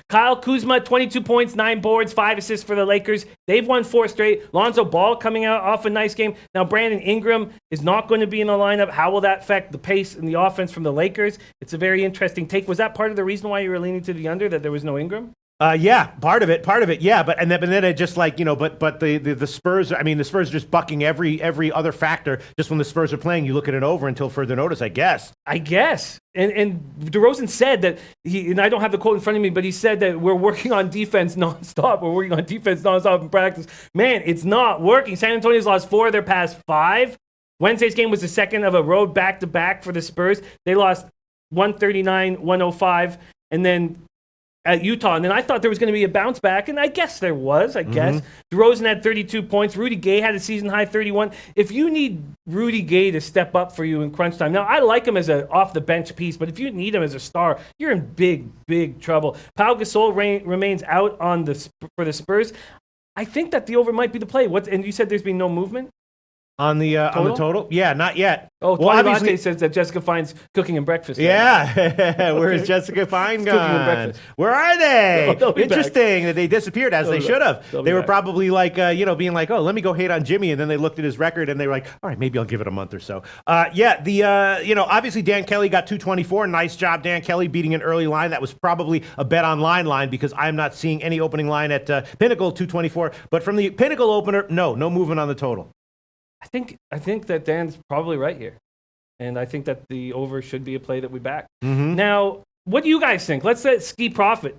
Kyle Kuzma, 22 points, 9 boards, 5 assists for the Lakers. They've won 4 straight. Lonzo Ball coming out off a nice game. Now Brandon Ingram is not going to be in the lineup. How will that affect the pace and the offense from the Lakers? It's a very interesting take. Was that part of the reason why you were leaning to the under, that there was no Ingram? Yeah, part of it, yeah, but then it just but the Spurs. I mean, the Spurs are just bucking every other factor. Just when the Spurs are playing, you look at it over until further notice. I guess. And DeRozan said that and I don't have the quote in front of me, but he said that we're working on defense nonstop. We're working on defense nonstop in practice. Man, it's not working. San Antonio's lost 4 of their past 5. Wednesday's game was the second of a road back-to-back for the Spurs. They lost 139-105, and then at Utah, and then I thought there was going to be a bounce back, and I guess there was, DeRozan had 32 points. Rudy Gay had a season-high 31. If you need Rudy Gay to step up for you in crunch time, now I like him as an off-the-bench piece, but if you need him as a star, you're in big trouble. Pau Gasol remains out for the Spurs. I think that the over might be the play. And you said there's been no movement? On the total? Yeah, not yet. Oh, well, obviously says that Jessica Fine's cooking and breakfast. Yeah. Where is Jessica Fine gone? Cooking and breakfast. Where are they? Interesting back. that they disappeared as they should have. They were probably being like, oh, let me go hate on Jimmy. And then they looked at his record and they were like, all right, maybe I'll give it a month or so. Obviously Dan Kelly got 224. Nice job, Dan Kelly, beating an early line. That was probably a bet online line because I'm not seeing any opening line at Pinnacle 224. But from the Pinnacle opener, no movement on the total. I think that Dan's probably right here. And I think that the over should be a play that we back. Mm-hmm. Now, what do you guys think? Let's let Ski profit.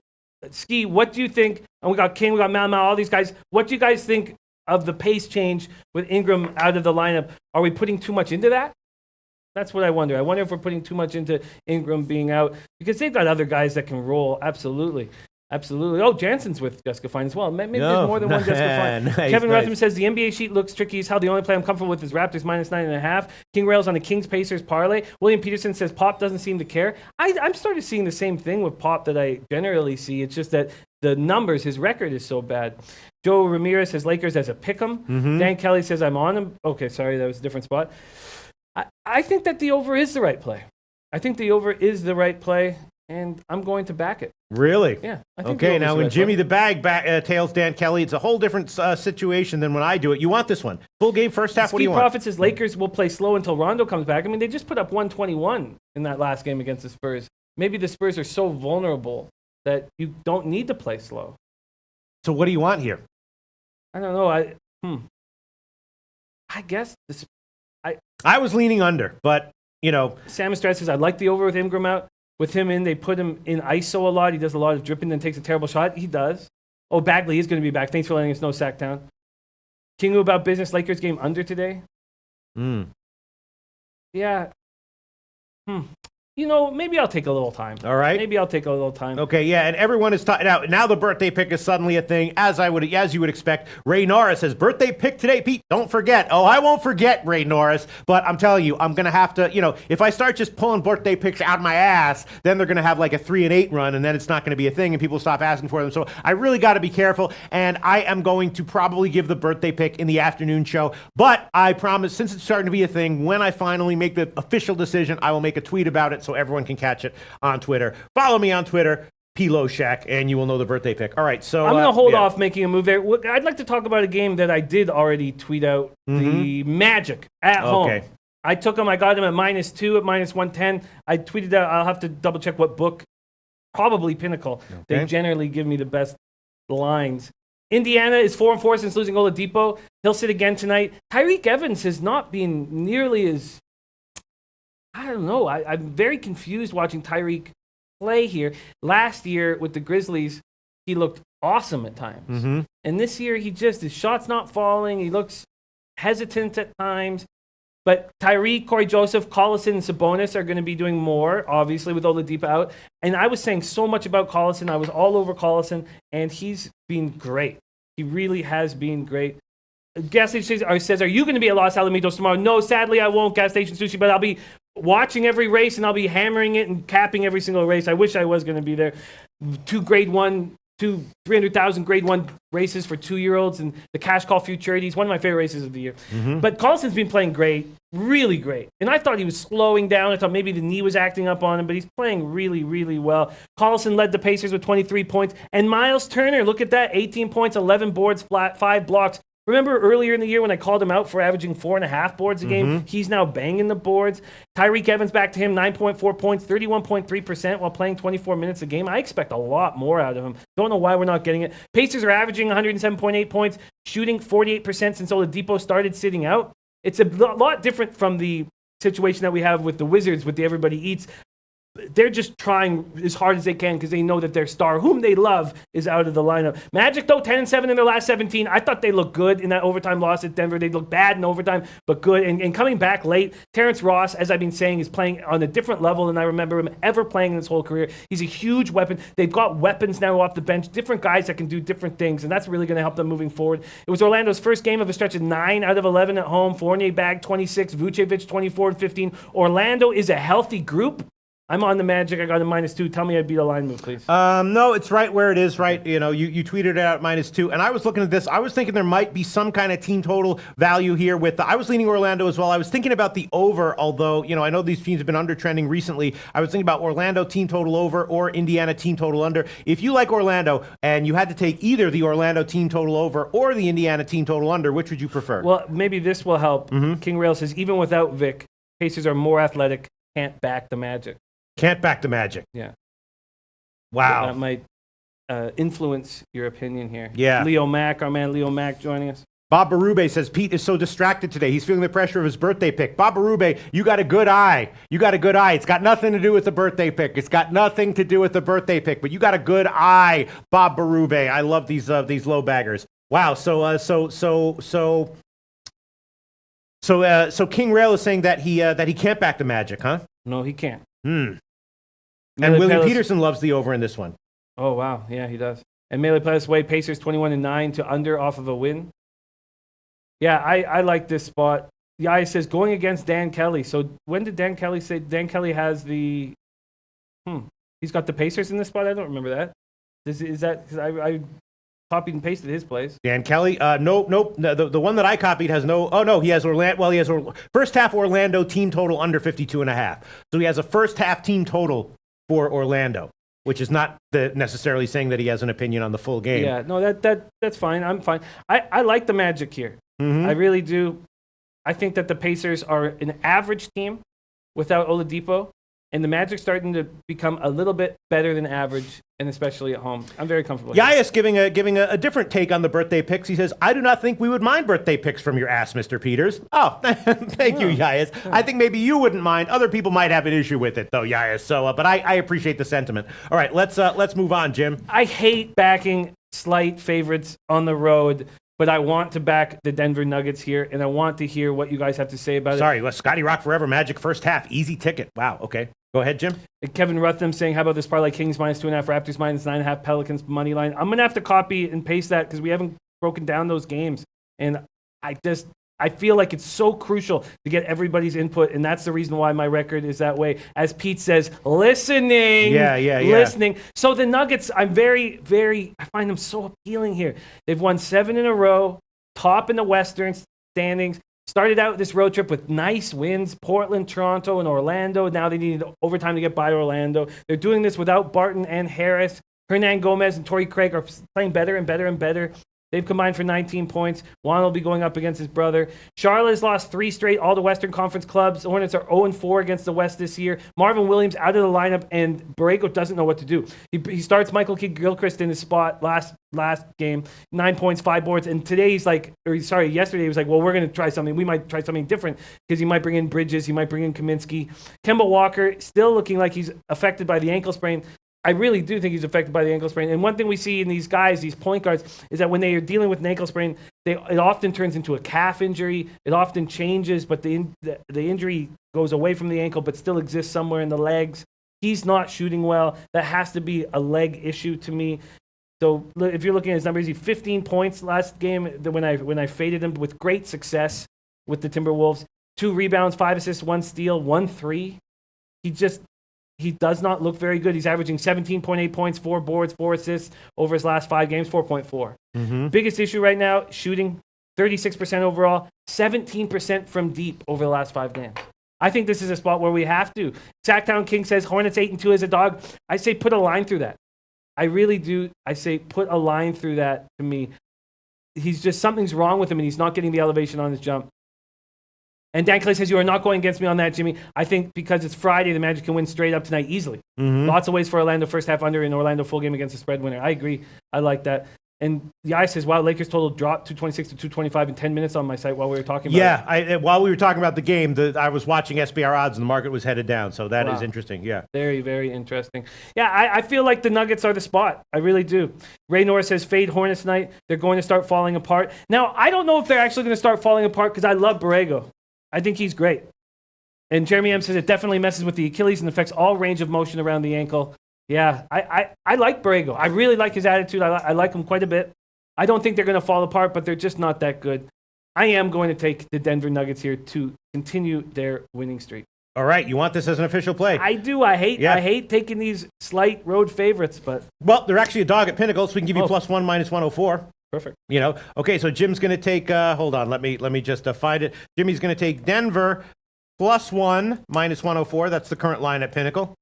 Ski, what do you think? And we got King, we got Mal, all these guys. What do you guys think of the pace change with Ingram out of the lineup? Are we putting too much into that? That's what I wonder. I wonder if we're putting too much into Ingram being out, because they've got other guys that can roll. Absolutely. Oh, Jansen's with Jessica Fine as well. Maybe there's more than one Jessica Fine. Nice, Kevin Rutham says the NBA sheet looks tricky as hell. The only play I'm comfortable with is Raptors -9.5. King Rails on the Kings Pacers parlay. William Peterson says Pop doesn't seem to care. I'm starting to seeing the same thing with Pop that I generally see. It's just that the numbers, his record is so bad. Joe Ramirez says Lakers as a pick'em. Mm-hmm. Dan Kelly says I'm on him. Okay, sorry, that was a different spot. I think that the over is the right play. and I'm going to back it. Really? Yeah. I think Okay, the now over's when right, Jimmy though. the Bag tails Dan Kelly, it's a whole different situation than when I do it. You want this one. Full game, first half, what do Steve you want? Profit says Lakers will play slow until Rondo comes back. I mean, they just put up 121 in that last game against the Spurs. Maybe the Spurs are so vulnerable that you don't need to play slow. So what do you want here? I don't know. I guess I was leaning under, but, Sam Stress says, I like the over with Ingram out. With him in, they put him in ISO a lot. He does a lot of dripping, then takes a terrible shot. He does. Oh, Bagley is going to be back. Thanks for letting us know, Sacktown. Kingu about business. Lakers game under today. Yeah. Maybe I'll take a little time. All right. Maybe I'll take a little time. Okay, yeah, and everyone is now the birthday pick is suddenly a thing, as you would expect. Ray Norris says, birthday pick today, Pete, don't forget. Oh, I won't forget, Ray Norris, but I'm telling you, I'm going to have to, if I start just pulling birthday picks out of my ass, then they're going to have like a 3-8 run, and then it's not going to be a thing, and people stop asking for them. So I really got to be careful, and I am going to probably give the birthday pick in the afternoon show, but I promise, since it's starting to be a thing, when I finally make the official decision, I will make a tweet about it so everyone can catch it on Twitter. Follow me on Twitter, Loshak, and you will know the birthday pick. All right, so I'm going to hold off making a move there. I'd like to talk about a game that I did already tweet out, the Magic at home. I took them. I got them at -2 at -110. I tweeted out. I'll have to double check what book. Probably Pinnacle. Okay. They generally give me the best lines. Indiana is 4-4 since losing Oladipo. He'll sit again tonight. Tyreek Evans has not been nearly as... I don't know. I'm very confused watching Tyreek play here. Last year with the Grizzlies, he looked awesome at times. And this year, his shot's not falling. He looks hesitant at times. But Tyreek, Corey Joseph, Collison, and Sabonis are going to be doing more, obviously, with Oladipo out. And I was saying so much about Collison. I was all over Collison, and he's been great. He really has been great. Gas Station says, are you going to be at Los Alamitos tomorrow? No, sadly, I won't, Gas Station Sushi, but I'll be watching every race, and I'll be hammering it and capping every single race. I wish I was going to be there. 300,000 grade 1 races for 2-year-olds and the Cash Call Futurities, one of my favorite races of the year. But Collison's been playing great, really great. And I thought he was slowing down. I thought maybe the knee was acting up on him, but he's playing really, really well. Collison led the Pacers with 23 points. And Miles Turner, look at that, 18 points, 11 boards, flat, 5 blocks. Remember earlier in the year when I called him out for averaging 4.5 boards a game? He's now banging the boards. Tyreek Evans back to him, 9.4 points, 31.3% while playing 24 minutes a game. I expect a lot more out of him. Don't know why we're not getting it. Pacers are averaging 107.8 points, shooting 48% since Oladipo started sitting out. It's a lot different from the situation that we have with the Wizards with the everybody eats. They're just trying as hard as they can because they know that their star, whom they love, is out of the lineup. Magic, though, 10-7 in their last 17. I thought they looked good in that overtime loss at Denver. They looked bad in overtime, but good. And coming back late, Terrence Ross, as I've been saying, is playing on a different level than I remember him ever playing in his whole career. He's a huge weapon. They've got weapons now off the bench, different guys that can do different things, and that's really going to help them moving forward. It was Orlando's first game of a stretch of 9 out of 11 at home. Fournier bagged 26, Vucevic 24 and 15. Orlando is a healthy group. I'm on the Magic. I got a -2. Tell me I beat a line move, please. No, it's right where it is, right? You tweeted it out -2, and I was looking at this. I was thinking there might be some kind of team total value here I was leaning Orlando as well. I was thinking about the over, although, I know these teams have been under trending recently. I was thinking about Orlando team total over or Indiana team total under. If you like Orlando and you had to take either the Orlando team total over or the Indiana team total under, which would you prefer? Well, maybe this will help. King Rail says, even without Vic, Pacers are more athletic, can't back the Magic. Can't back the Magic. Yeah. Wow. So that might influence your opinion here. Yeah. Leo Mack, our man Leo Mack joining us. Bob Berube says, Pete is so distracted today. He's feeling the pressure of his birthday pick. Bob Berube, you got a good eye. You got a good eye. It's got nothing to do with the birthday pick. It's got nothing to do with the birthday pick, but you got a good eye, Bob Berube. I love these low baggers. Wow. So King Rail is saying that he can't back the Magic, huh? No, he can't. And Willie Peterson loves the over in this one. Oh, wow. Yeah, he does. And Melee Palace Way, Pacers 21-9 to under off of a win. Yeah, I like this spot. The eye says going against Dan Kelly. So when did Dan Kelly say Dan Kelly has the... He's got the Pacers in this spot? I don't remember that. Is that... Because I copied and pasted his place. Dan Kelly? Nope. The one that I copied has no... Oh, no, he has Orlando... Well, he has first half Orlando team total under 52.5. So he has a first half team total for Orlando, which is not necessarily saying that he has an opinion on the full game. Yeah, no, that's fine. I'm fine. I like the Magic here. Mm-hmm. I really do. I think that the Pacers are an average team without Oladipo, and the Magic starting to become a little bit better than average, and especially at home. I'm very comfortable. Yaius giving a different take on the birthday picks. He says, I do not think we would mind birthday picks from your ass, Mr. Peters. Oh, thank you, Yaius. I think maybe you wouldn't mind. Other people might have an issue with it, though, Yaius. So, but I appreciate the sentiment. All right, let's move on, Jim. I hate backing slight favorites on the road, but I want to back the Denver Nuggets here, and I want to hear what you guys have to say about it. Sorry, well, Scotty Rock Forever, Magic first half. Easy ticket. Wow, okay. Go ahead, Jim. Kevin Rutham saying, how about this parlay? Kings -2.5, Raptors -9.5, Pelicans money line. I'm going to have to copy and paste that because we haven't broken down those games. And I feel like it's so crucial to get everybody's input, and that's the reason why my record is that way. As Pete says, listening. Yeah. Listening. So the Nuggets, I'm very, very, I find them so appealing here. They've won 7 in a row, top in the Western standings. Started out this road trip with nice wins, Portland, Toronto, and Orlando. Now they need overtime to get by Orlando. They're doing this without Barton and Harris. Hernan Gomez and Torrey Craig are playing better and better and better. They've combined for 19 points. Juan will be going up against his brother. Charlotte has lost 3 straight, all the Western Conference clubs. The Hornets are 0-4 against the West this year. Marvin Williams out of the lineup, and Borrego doesn't know what to do. He starts Michael Kidd-Gilchrist in his spot last game, 9 points, 5 boards, and yesterday he was like, well, we're going to try something. We might try something different because he might bring in Bridges, he might bring in Kaminsky. Kemba Walker still looking like he's affected by the ankle sprain. I really do think he's affected by the ankle sprain. And one thing we see in these guys, these point guards, is that when they are dealing with an ankle sprain, it often turns into a calf injury. It often changes, but the injury goes away from the ankle but still exists somewhere in the legs. He's not shooting well. That has to be a leg issue to me. So if you're looking at his numbers, he 15 points last game when I faded him with great success with the Timberwolves. 2 rebounds, 5 assists, 1 steal, 1 3. He does not look very good. He's averaging 17.8 points, 4 boards, 4 assists over his last 5 games, 4.4. Mm-hmm. Biggest issue right now, shooting, 36% overall, 17% from deep over the last 5 games. I think this is a spot where we have to. Sacktown King says Hornets 8-2 as a dog. I say put a line through that. I really do. I say put a line through that to me. Something's wrong with him, and he's not getting the elevation on his jump. And Dan Clay says, you are not going against me on that, Jimmy. I think because it's Friday, the Magic can win straight up tonight easily. Mm-hmm. Lots of ways for Orlando first half under and Orlando full game against the spread winner. I agree. I like that. And the eye says, wow, Lakers total dropped 226 to 225 in 10 minutes on my site while we were talking about it. Yeah, while we were talking about the game, I was watching SBR odds and the market was headed down. So that is interesting, yeah. Very, very interesting. Yeah, I feel like the Nuggets are the spot. I really do. Ray Norris says, fade Hornets night. They're going to start falling apart. Now, I don't know if they're actually going to start falling apart because I love Borrego. I think he's great. And Jeremy M says it definitely messes with the Achilles and affects all range of motion around the ankle. Yeah, I like Borrego. I really like his attitude. I like him quite a bit. I don't think they're going to fall apart, but they're just not that good. I am going to take the Denver Nuggets here to continue their winning streak. All right, you want this as an official play? I do. I hate taking these slight road favorites, but... Well, they're actually a dog at Pinnacle, so we can give you +1 -104. Perfect. Okay, so Jim's going to take, hold on, let me just find it. Jimmy's going to take Denver +1 -104. That's the current line at Pinnacle.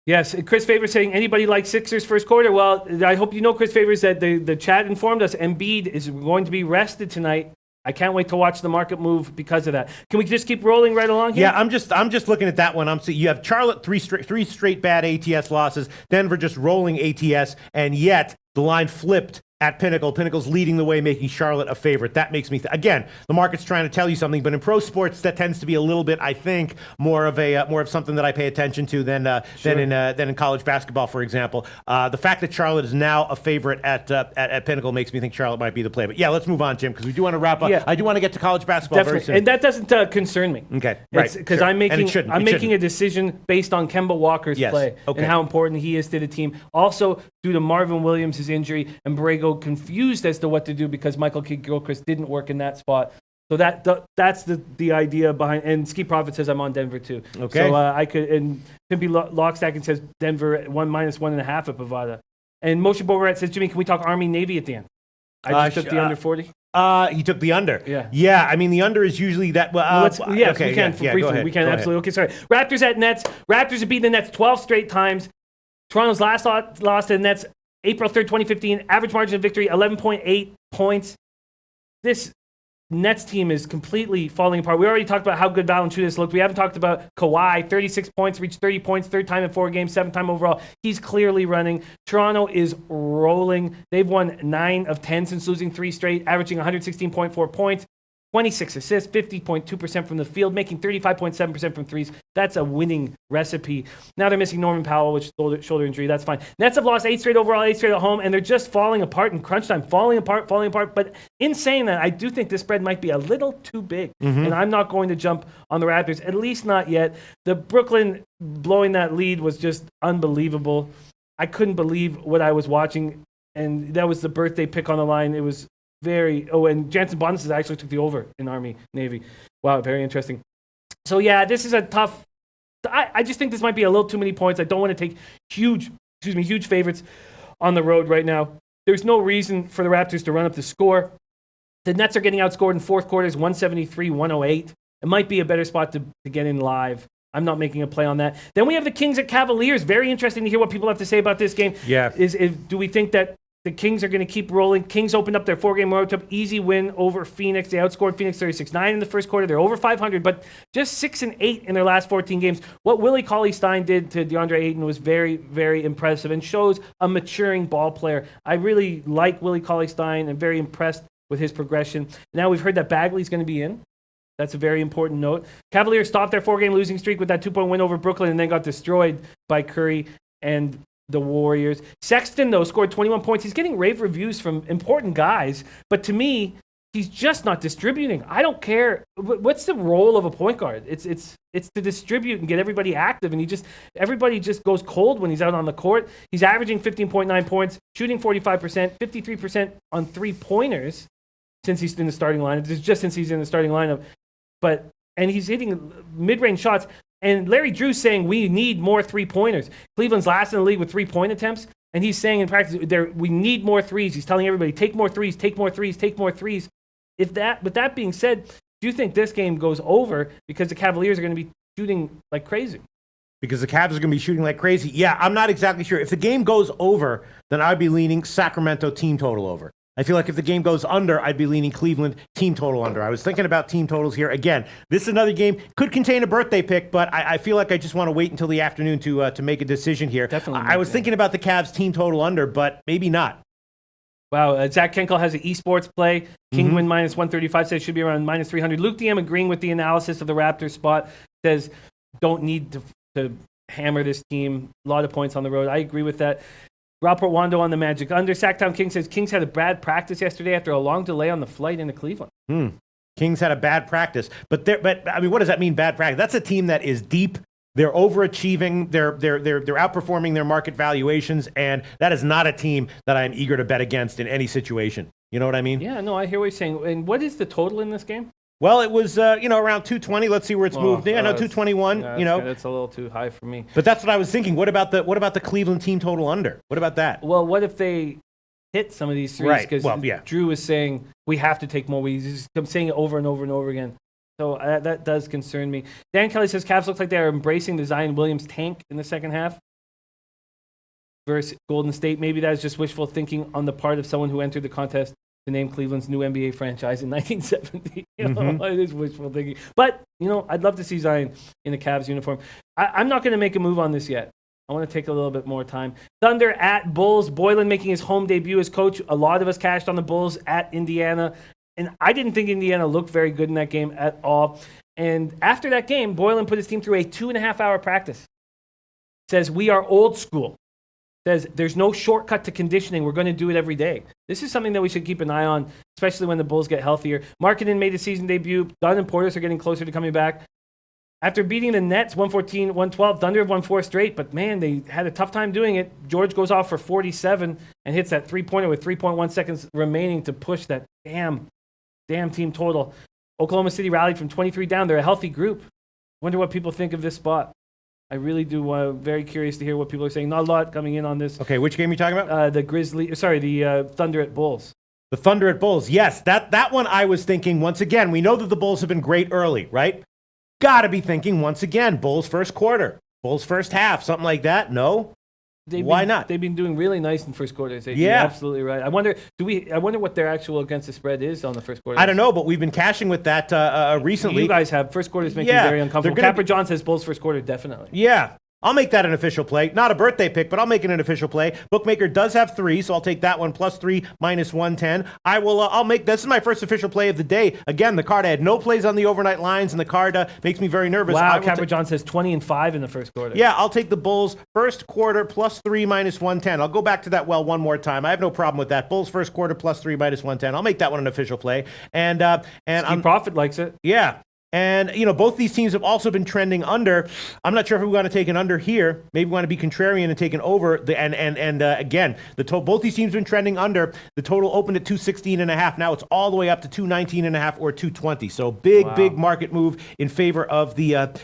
Yes, Chris Favors saying, anybody like Sixers first quarter? Well, I hope you know, Chris Favors, that the chat informed us Embiid is going to be rested tonight. I can't wait to watch the market move because of that. Can we just keep rolling right along here? Yeah, I'm just looking at that one. You have Charlotte three straight bad ATS losses, Denver just rolling ATS, and yet the line flipped at Pinnacle. Pinnacle's leading the way, making Charlotte a favorite. That makes me again, the market's trying to tell you something, but in pro sports that tends to be a little bit, I think, more of something that I pay attention to than in college basketball, for example. The fact that Charlotte is now a favorite at Pinnacle makes me think Charlotte might be the play. But yeah, let's move on, Jim, because we do want to wrap up. Yeah. I do want to get to college basketball very soon. And that doesn't concern me. Okay, right. Because sure. I'm making a decision based on Kemba Walker's play and how important he is to the team. Also, due to Marvin Williams' injury and Borrego confused as to what to do because Michael Kidd-Gilchrist didn't work in that spot. So that's the idea behind. And Ski Prophet says I'm on Denver too. Okay. So I could, and Pimpy Lockstack says Denver at 1 -1.5 at Bovada. And Moshe Bogarat says, Jimmy, can we talk Army Navy at the end? I just took the under 40. He took the under. Yeah. Yeah, I mean, the under is usually that. Yes, okay, we can. yeah, Briefly, go ahead, we can go absolutely. Okay, sorry. Raptors at Nets. Raptors have beaten the Nets 12 straight times. Toronto's last loss to the Nets, April 3rd, 2015. Average margin of victory, 11.8 points. This Nets team is completely falling apart. We already talked about how good Valanciunas looked. We haven't talked about Kawhi. 36 points, reached 30 points, third time in 4 games, 7th time overall. He's clearly running. Toronto is rolling. They've won 9 of 10 since losing 3 straight, averaging 116.4 points. 26 assists, 50.2% from the field, making 35.7% from threes. That's a winning recipe. Now they're missing Norman Powell, which is shoulder injury. That's fine. Nets have lost 8 straight overall, 8 straight at home, and they're just falling apart in crunch time. Falling apart. But in saying that, I do think this spread might be a little too big, and I'm not going to jump on the Raptors, at least not yet. The Brooklyn blowing that lead was just unbelievable. I couldn't believe what I was watching, and that was the birthday pick on the line. It was and Jansen Bonds actually took the over in Army Navy. Wow, very interesting. So yeah, this is a tough. I just think this might be a little too many points. I don't want to take huge favorites on the road right now. There's no reason for the Raptors to run up the score. The Nets are getting outscored in fourth quarters, 173-108. It might be a better spot to get in live. I'm not making a play on that. Then we have the Kings at Cavaliers. Very interesting to hear what people have to say about this game. Yeah. Do we think that the Kings are going to keep rolling? Kings opened up their 4-game road trip. Easy win over Phoenix. They outscored Phoenix 36-9 in the first quarter. They're over 500, but just 6-8 in their last 14 games. What Willie Cauley-Stein did to DeAndre Ayton was very, very impressive and shows a maturing ball player. I really like Willie Cauley-Stein and very impressed with his progression. Now we've heard that Bagley's going to be in. That's a very important note. Cavaliers stopped their 4-game losing streak with that 2-point win over Brooklyn and then got destroyed by Curry and the Warriors. Sexton, though, scored 21 points. He's getting rave reviews from important guys, but to me, he's just not distributing. I don't care. What's the role of a point guard? It's to distribute and get everybody active, and everybody just goes cold when he's out on the court. He's averaging 15.9 points, shooting 45%, 53% on 3-pointers since he's in the starting lineup. This is just since he's in the starting lineup. And he's hitting mid-range shots. And Larry Drew's saying we need more 3-pointers. Cleveland's last in the league with 3-point attempts. And he's saying in practice, we need more threes. He's telling everybody, take more threes, take more threes, take more threes. With that being said, do you think this game goes over because the Cavaliers are going to be shooting like crazy? Because the Cavs are going to be shooting like crazy. Yeah, I'm not exactly sure. If the game goes over, then I'd be leaning Sacramento team total over. I feel like if the game goes under, I'd be leaning Cleveland team total under. I was thinking about team totals here. Again, this is another game. Could contain a birthday pick, but I feel like I just want to wait until the afternoon to make a decision here. Definitely. I was thinking about the Cavs team total under, but maybe not. Wow, Zach Kenkel has an esports play. Kingwin minus 135 says it should be around minus 300. Luke DM agreeing with the analysis of the Raptors spot. Says don't need to hammer this team. A lot of points on the road. I agree with that. Rob Portwando on the Magic under. Sacktown King says Kings had a bad practice yesterday after a long delay on the flight into Cleveland. Kings had a bad practice, but I mean, what does that mean? Bad practice? That's a team that is deep. They're overachieving. They're outperforming their market valuations, and that is not a team that I'm eager to bet against in any situation. You know what I mean? Yeah, no, I hear what you're saying. And what is the total in this game? Well, it was around 220. Let's see where it's moved. Yeah, no, 221. That's a little too high for me. But that's what I was thinking. What about the Cleveland team total under? What about that? Well, what if they hit some of these threes? Right. Because Drew is saying we have to take more. He's saying it over and over and over again. So that does concern me. Dan Kelly says Cavs look like they are embracing the Zion Williams tank in the second half versus Golden State. Maybe that is just wishful thinking on the part of someone who entered the contest to name Cleveland's new NBA franchise in 1970. It is wishful thinking. But, I'd love to see Zion in the Cavs uniform. I'm not going to make a move on this yet. I want to take a little bit more time. Thunder at Bulls. Boylan making his home debut as coach. A lot of us cashed on the Bulls at Indiana. And I didn't think Indiana looked very good in that game at all. And after that game, Boylan put his team through a 2.5-hour practice. Says, we are old school. Says, there's no shortcut to conditioning. We're going to do it every day. This is something that we should keep an eye on, especially when the Bulls get healthier. Markkanen made a season debut. Dunn and Portis are getting closer to coming back. After beating the Nets 114-112, Thunder have won 4 straight, but man, they had a tough time doing it. George goes off for 47 and hits that 3-pointer with 3.1 seconds remaining to push that damn team total. Oklahoma City rallied from 23 down. They're a healthy group. Wonder what people think of this spot. I really do. Very curious to hear what people are saying. Not a lot coming in on this. Okay, which game are you talking about? The Thunder at Bulls. The Thunder at Bulls. Yes, that one I was thinking once again. We know that the Bulls have been great early, right? Gotta be thinking once again, Bulls first quarter, Bulls first half, something like that. No? Why not? They've been doing really nice in first quarters. You're Yeah. absolutely right. I wonder what their actual against the spread is on the first quarter. I don't know, but we've been cashing with that recently. You guys have. First quarters make Yeah, me very uncomfortable. they're gonna Capper John says Bulls first quarter, definitely. Yeah. I'll make that an official play. Not a birthday pick, but I'll make it an official play. Bookmaker does have 3, so I'll take that one. +3, -110. I'll make this is my first official play of the day. Again, the card, I had no plays on the overnight lines, and the card makes me very nervous. Wow, Capper John says 20-5 in the first quarter. Yeah, I'll take the Bulls first quarter +3 -110. I'll go back to that one more time. I have no problem with that. Bulls first quarter +3 -110. I'll make that one an official play. And Ski Profit likes it. yeah. And, both these teams have also been trending under. I'm not sure if we want to take an under here. Maybe we want to be contrarian and take an over. Again, both these teams have been trending under. The total opened at 216.5. Now it's all the way up to 219.5 or 220. So big market move in favor of the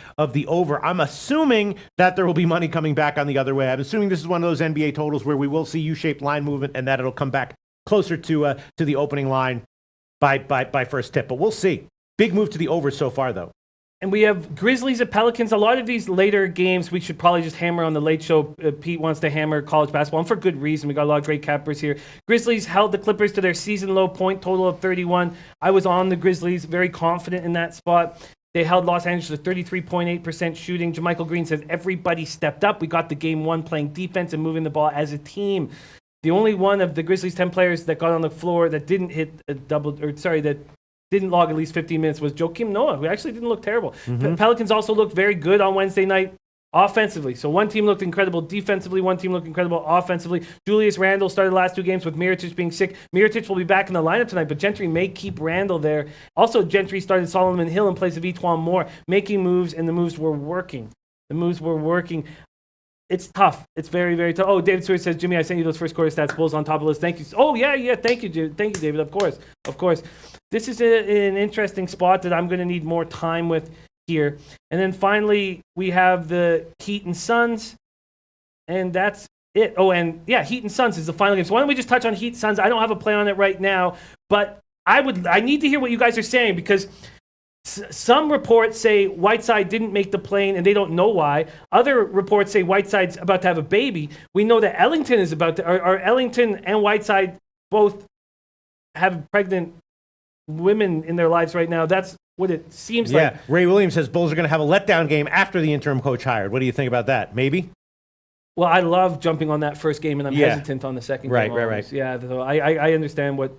over. I'm assuming that there will be money coming back on the other way. I'm assuming this is one of those NBA totals where we will see U-shaped line movement and that it'll come back closer to the opening line by first tip. But we'll see. Big move to the over so far, though. And we have Grizzlies at Pelicans. A lot of these later games, we should probably just hammer on the late show. Pete wants to hammer college basketball, and for good reason. We got a lot of great cappers here. Grizzlies held the Clippers to their season low point total of 31. I was on the Grizzlies, very confident in that spot. They held Los Angeles to 33.8% shooting. JaMychal Green says everybody stepped up. We got the game one playing defense and moving the ball as a team. The only one of the Grizzlies' 10 players that got on the floor that didn't hit a that didn't log at least 15 minutes was Joakim Noah, who actually didn't look terrible. Pelicans also looked very good on Wednesday night offensively. So one team looked incredible defensively, one team looked incredible offensively. Julius Randle started the last 2 games with Mirotic being sick. Mirotic will be back in the lineup tonight, but Gentry may keep Randle there. Also, Gentry started Solomon Hill in place of Etuan Moore, making moves, and the moves were working. It's tough. It's very, very tough. Oh, David Stewart says, Jimmy, I sent you those first quarter stats. Bulls on top of the list. Thank you. Oh, yeah. Thank you, David. Of course. This is an interesting spot that I'm going to need more time with here. And then finally, we have the Heat and Suns. And that's it. Oh, and yeah, Heat and Suns is the final game. So why don't we just touch on Heat Suns? I don't have a play on it right now, but I need to hear what you guys are saying, because some reports say Whiteside didn't make the plane and they don't know why. Other reports say Whiteside's about to have a baby. We know that Ellington is about to, or Ellington and Whiteside both have pregnant women in their lives right now. That's what it seems like. Yeah, Ray Williams says Bulls are going to have a letdown game after the interim coach hired. What do you think about that? Maybe? Well, I love jumping on that first game, and I'm hesitant on the second game. Right. Yeah, so I understand what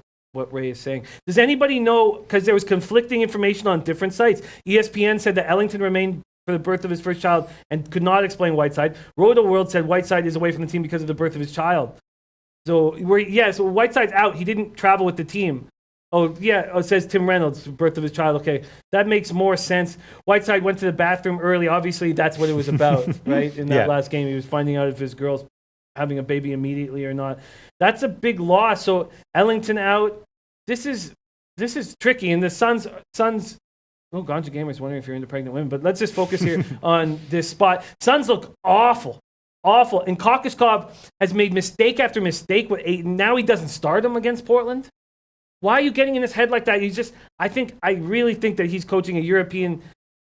Ray is saying. Does anybody know, because there was conflicting information on different sites. ESPN said that Ellington remained for the birth of his first child and could not explain Whiteside. Roto World said Whiteside is away from the team because of the birth of his child. So Whiteside's out. He didn't travel with the team. Oh, yeah, it says Tim Reynolds, birth of his child. Okay, that makes more sense. Whiteside went to the bathroom early. Obviously, that's what it was about, right? In that last game, he was finding out if his girl's having a baby immediately or not. That's a big loss. So Ellington out. This is tricky. And the Suns. Oh, Ganja Gamer's wondering if you're into pregnant women. But let's just focus here on this spot. Suns look awful. And Kokoskov has made mistake after mistake with 8. And now he doesn't start him against Portland. Why are you getting in his head like that? I really think that he's coaching a European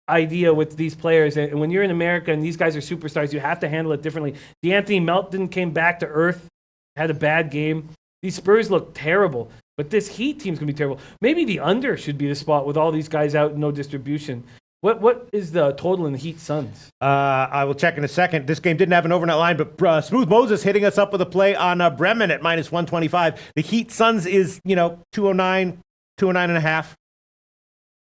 idea with these players. And when you're in America and these guys are superstars, you have to handle it differently. D'Anthony Melton came back to earth, had a bad game. These Spurs look terrible, but this Heat team's going to be terrible. Maybe the under should be the spot with all these guys out, no distribution. What is the total in the Heat Suns? I will check in a second. This game didn't have an overnight line, but Smooth Moses hitting us up with a play on Bremen at -125. The Heat Suns is, 209, 209.5.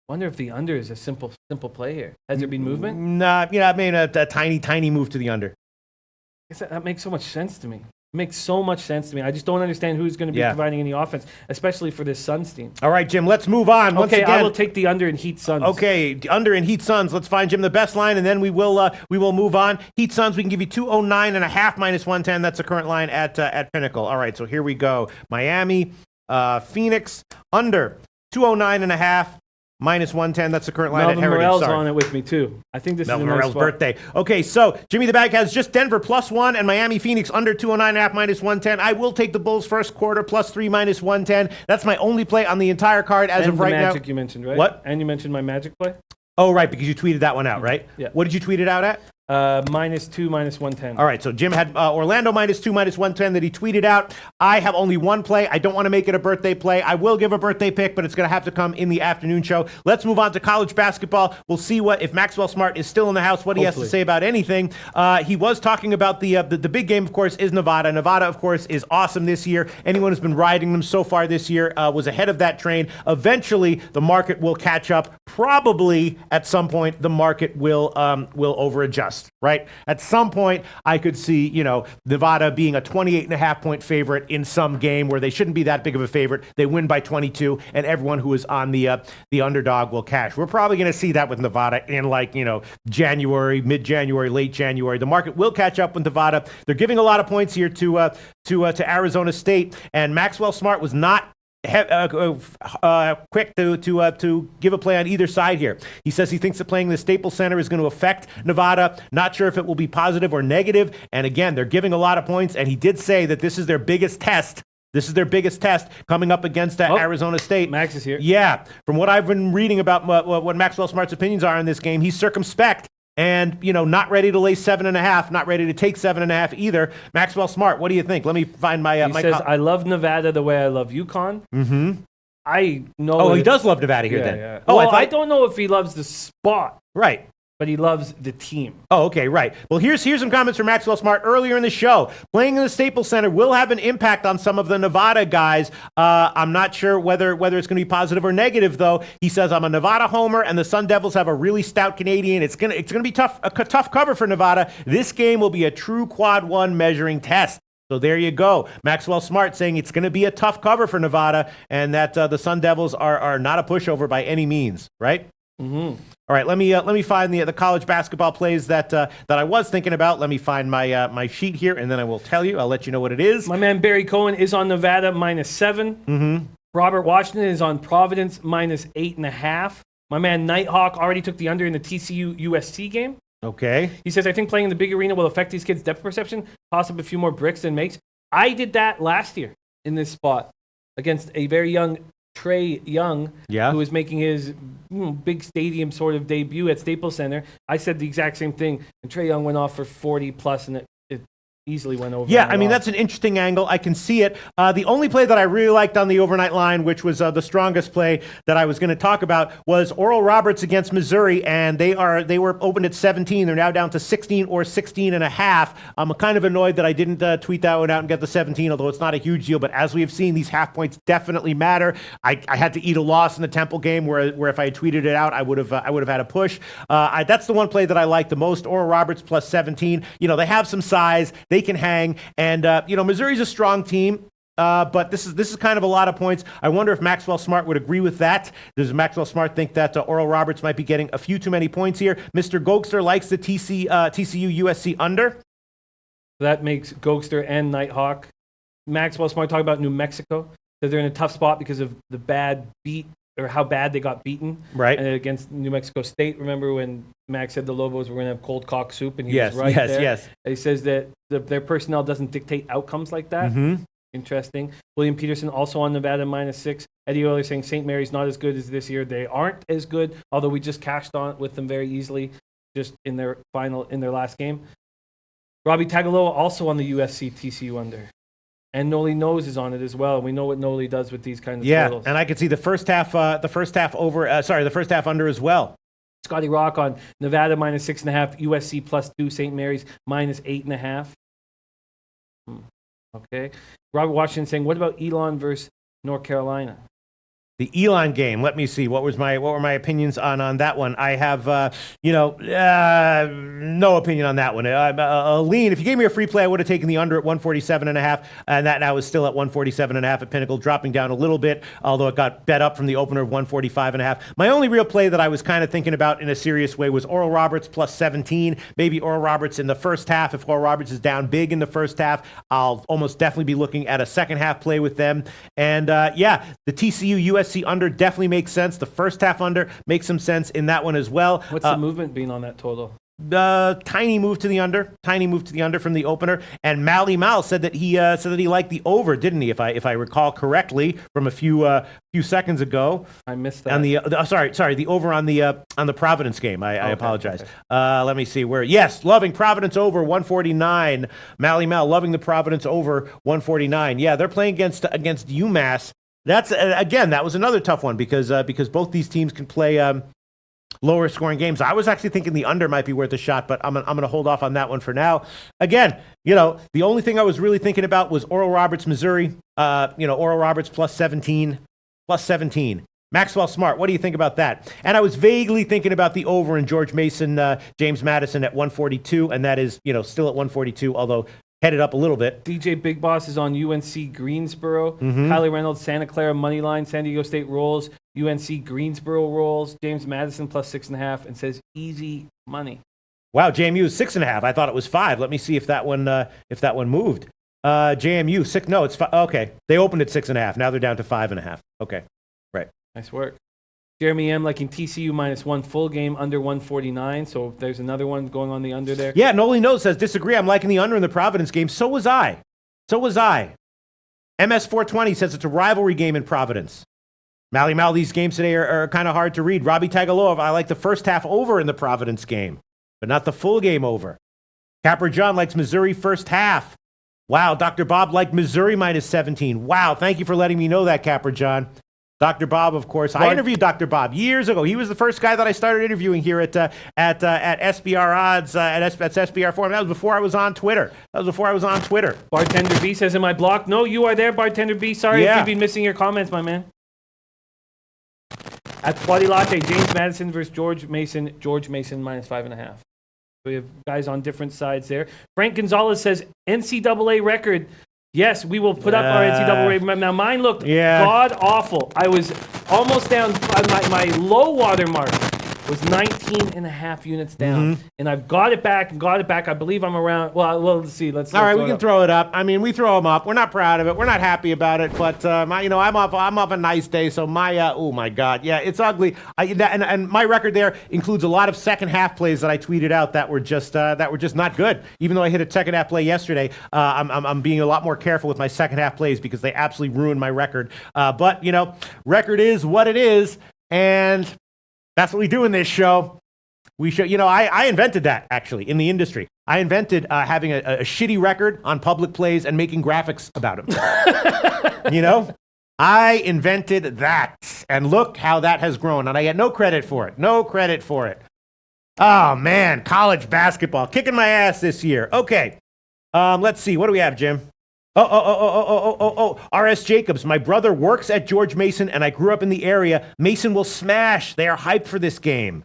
Wonder if the under is a simple play here. Has there been movement? Nah, I mean a tiny move to the under. I guess that makes so much sense to me. Makes so much sense to me. I just don't understand who's going to be providing any offense, especially for this Suns team. All right, Jim, let's move on. Once again, I will take the under in Heat Suns. Okay, under in Heat Suns. Let's find, Jim, the best line, and then we will move on. Heat Suns, we can give you 209.5 -110. That's the current line at Pinnacle. All right, so here we go. Miami, Phoenix, under 209.5. minus 110. That's the current line Melvin at Heritage. Morell's Sorry. on it with me too. I think this Melvin is a nice Morell's spot. birthday. Okay, so Jimmy the Bag has just Denver +1 and Miami Phoenix under 209.5 minus 110. I will take the Bulls first quarter +3 minus 110. That's my only play on the entire card as And of right the now. Magic you mentioned, right? What? And you mentioned my Magic play? Oh, right, because you tweeted that one out, right? Yeah. What did you tweet it out at? -2, minus 110. All right, so Jim had Orlando -2, minus 110 that he tweeted out. I have only one play. I don't want to make it a birthday play. I will give a birthday pick, but it's going to have to come in the afternoon show. Let's move on to college basketball. We'll see if Maxwell Smart is still in the house, what he has to say about anything. He was talking about the big game, of course, is Nevada. Nevada, of course, is awesome this year. Anyone who's been riding them so far this year was ahead of that train. Eventually, the market will catch up. Probably at some point, the market will over-adjust, right? At some point, I could see, Nevada being a 28.5 point favorite in some game where they shouldn't be that big of a favorite. They win by 22, and everyone who is on the underdog will cash. We're probably going to see that with Nevada in January, mid-January, late January. The market will catch up with Nevada. They're giving a lot of points here to Arizona State, and Maxwell Smart was not quick to give a play on either side here. He says he thinks that playing the Staples Center is going to affect Nevada. Not sure if it will be positive or negative. And again, they're giving a lot of points. And he did say that this is their biggest test. This is their biggest test coming up against Arizona State. Max is here. Yeah. From what I've been reading about what Maxwell Smart's opinions are in this game, he's circumspect. And, not ready to lay 7.5, not ready to take 7.5 either. Maxwell Smart, what do you think? Let me find my... He says, I love Nevada the way I love UConn. Mm-hmm. I know... Oh, he does love Nevada here then. Yeah. Oh, I don't know if he loves the spot. Right. But he loves the team. Oh, okay, right. Well, here's some comments from Maxwell Smart earlier in the show. Playing in the Staples Center will have an impact on some of the Nevada guys. I'm not sure whether it's going to be positive or negative, though. He says, I'm a Nevada homer, and the Sun Devils have a really stout Canadian. It's gonna be a tough cover for Nevada. This game will be a true quad one measuring test. So there you go. Maxwell Smart saying it's going to be a tough cover for Nevada, and that the Sun Devils are not a pushover by any means, right? Mm-hmm. All right, let me find the college basketball plays that I was thinking about. Let me find my sheet here, and then I will tell you. I'll let you know what it is. My man Barry Cohen is on Nevada -7. Mm-hmm. Robert Washington is on Providence -8.5. My man Nighthawk already took the under in the TCU USC game. Okay. He says, I think playing in the big arena will affect these kids' depth perception, toss up a few more bricks than makes. I did that last year in this spot against a very young Trey Young, who was making his big stadium sort of debut at Staples Center. I said the exact same thing, and Trey Young went off for 40 plus, and it easily went over. Yeah, I mean, that's an interesting angle. I can see it. The only play that I really liked on the overnight line, which was the strongest play that I was going to talk about, was Oral Roberts against Missouri, and they were opened at 17. They're now down to 16 or 16.5. I'm kind of annoyed that I didn't tweet that one out and get the 17, although it's not a huge deal. But as we have seen, these half points definitely matter. I had to eat a loss in the Temple game, where if I had tweeted it out, I would have had a push. That's the one play that I like the most. Oral Roberts plus 17. They have some size. They can hang, and Missouri's a strong team, but this is kind of a lot of points. I wonder if Maxwell Smart would agree with that. Does Maxwell Smart think that Oral Roberts might be getting a few too many points here? Mr. Gokster likes the TCU USC under. That makes Gokster and Nighthawk. Maxwell Smart talking about New Mexico, that they're in a tough spot because of the bad beat, or how bad they got beaten against New Mexico State. Remember when Max said the Lobos were going to have cold cock soup, and he was right there? Yes. He says that their personnel doesn't dictate outcomes like that. Mm-hmm. Interesting. William Peterson also on Nevada -6. Eddie Euler saying St. Mary's not as good as this year. They aren't as good, although we just cashed on with them very easily just in their last game. Robbie Tagaloa also on the USC TCU under. And Noli Knows is on it as well. We know what Noli does with these kinds of totals. And I could see the first half under as well. Scotty Rock on Nevada -6.5, USC +2, St. Mary's -8.5. Okay. Robert Washington saying, what about Elon versus North Carolina? The Elon game. Let me see. What were my opinions on that one? I have no opinion on that one. Lean. If you gave me a free play, I would have taken the under at 147.5, and that now is still at 147.5 at Pinnacle, dropping down a little bit, although it got bet up from the opener of 145.5. My only real play that I was kind of thinking about in a serious way was Oral Roberts plus 17. Maybe Oral Roberts in the first half. If Oral Roberts is down big in the first half, I'll almost definitely be looking at a second half play with them. And the TCU USC UFC under definitely makes sense. The first half under makes some sense in that one as well. What's the movement being on that total? Tiny move to the under from the opener. And Mally Mal said that he liked the over, didn't he? If I recall correctly from a few seconds ago. I missed that. On the the over on the Providence game. I apologize. Okay. Let me see where. Yes, loving Providence over 149. Mally Mal loving the Providence over 149. Yeah, they're playing against UMass. That's again, that was another tough one because both these teams can play lower scoring games. I was actually thinking the under might be worth a shot, but I'm going to hold off on that one for now. Again, the only thing I was really thinking about was Oral Roberts, Missouri. Oral Roberts plus 17. Maxwell Smart, what do you think about that? And I was vaguely thinking about the over in George Mason, James Madison at 142, and that is, still at 142, although headed up a little bit. DJ Big Boss is on UNC Greensboro. Kylie Reynolds, Santa Clara money line. San Diego State rolls. UNC Greensboro rolls. James Madison plus 6.5 and says easy money. Wow, JMU is 6.5. I thought it was 5. Let me see if that one moved. JMU 6. No, it's 5. Okay, they opened at 6.5. Now they're down to 5.5. Okay, right. Nice work. Jeremy M. liking TCU -1 full game under 149. So there's another one going on the under there. Yeah, Noli Knows says, disagree. I'm liking the under in the Providence game. So was I. MS420 says it's a rivalry game in Providence. Mally Mal, these games today are kind of hard to read. Robbie Tagalov, I like the first half over in the Providence game, but not the full game over. Capper John likes Missouri first half. Wow, Dr. Bob liked Missouri -17. Wow, thank you for letting me know that, Capper John. Dr. Bob, of course. I interviewed Dr. Bob years ago. He was the first guy that I started interviewing here at SBR Odds, at SBR Forum. That was before I was on Twitter. Bartender B says in my block, no, you are there, Bartender B. Sorry if you've been missing your comments, my man. At Quali Latte, James Madison versus George Mason -5.5. We have guys on different sides there. Frank Gonzalez says NCAA record. Yes, we will put up our NCAA. Now, mine looked god-awful. I was almost down. My low water mark was 19.5 units down. And I've got it back. I believe I'm around. Well, let's see. All right, we can throw it up. I mean, we throw them up. We're not proud of it. We're not happy about it. But, I'm off a nice day. So oh, my God. Yeah, it's ugly. And my record there includes a lot of second half plays that I tweeted out that were just not good. Even though I hit a second half play yesterday, I'm being a lot more careful with my second half plays because they absolutely ruined my record. But, record is what it is. And that's what we do in this show. We show, I invented that actually in the industry. I invented having a shitty record on public plays and making graphics about them. I invented that. And look how that has grown. And I get no credit for it. Oh, man. College basketball kicking my ass this year. Okay. Let's see. What do we have, Jim? R.S. Jacobs. My brother works at George Mason, and I grew up in the area. Mason will smash. They are hyped for this game.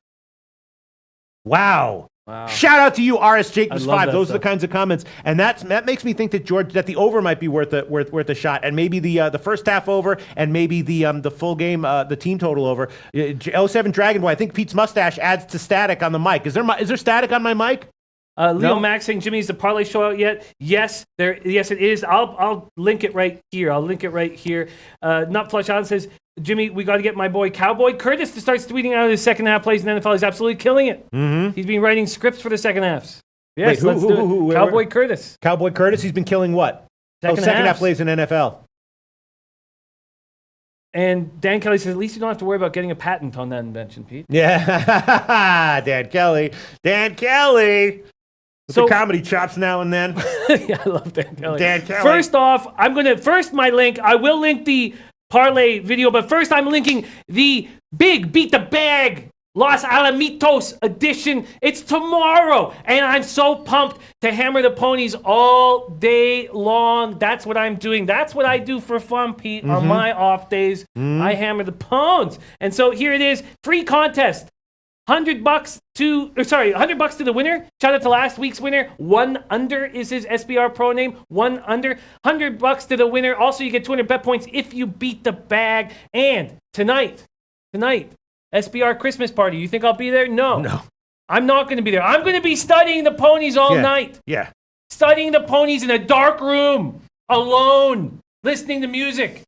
Wow. Shout out to you, R.S. Jacobs 5. Those are the kinds of comments, and that makes me think that the over might be worth a shot, and maybe the first half over, and maybe the full game, the team total over. 07 Dragon Boy. I think Pete's mustache adds to static on the mic. Is there static on my mic? Leo Max saying, Jimmy, is the parlay show out yet? Yes, it is. I'll link it right here. Nut Flush Allen says, Jimmy, we got to get my boy Cowboy Curtis to start tweeting out his second half plays in the NFL. He's absolutely killing it. He's been writing scripts for the second halves. Yes, let's do it. Cowboy Curtis. Cowboy Curtis, he's been killing what? Second half plays in NFL. And Dan Kelly says, at least you don't have to worry about getting a patent on that invention, Pete. Yeah, Dan Kelly. With the comedy chops now and then. Yeah, I love Dan Kelly. First off, my link. I will link the parlay video, but first I'm linking the big Beat the Bag Los Alamitos edition. It's tomorrow, and I'm so pumped to hammer the ponies all day long. That's what I'm doing. That's what I do for fun, Pete. On my off days, I hammer the pones. And so here it is, free contest. $100 to the winner. Shout out to last week's winner. 1 Under is his SBR Pro name. 1 Under. $100 to the winner. Also, you get 200 bet points if you beat the bag. And tonight, SBR Christmas party. You think I'll be there? No. I'm not going to be there. I'm going to be studying the ponies all night. Yeah. Studying the ponies in a dark room, alone, listening to music.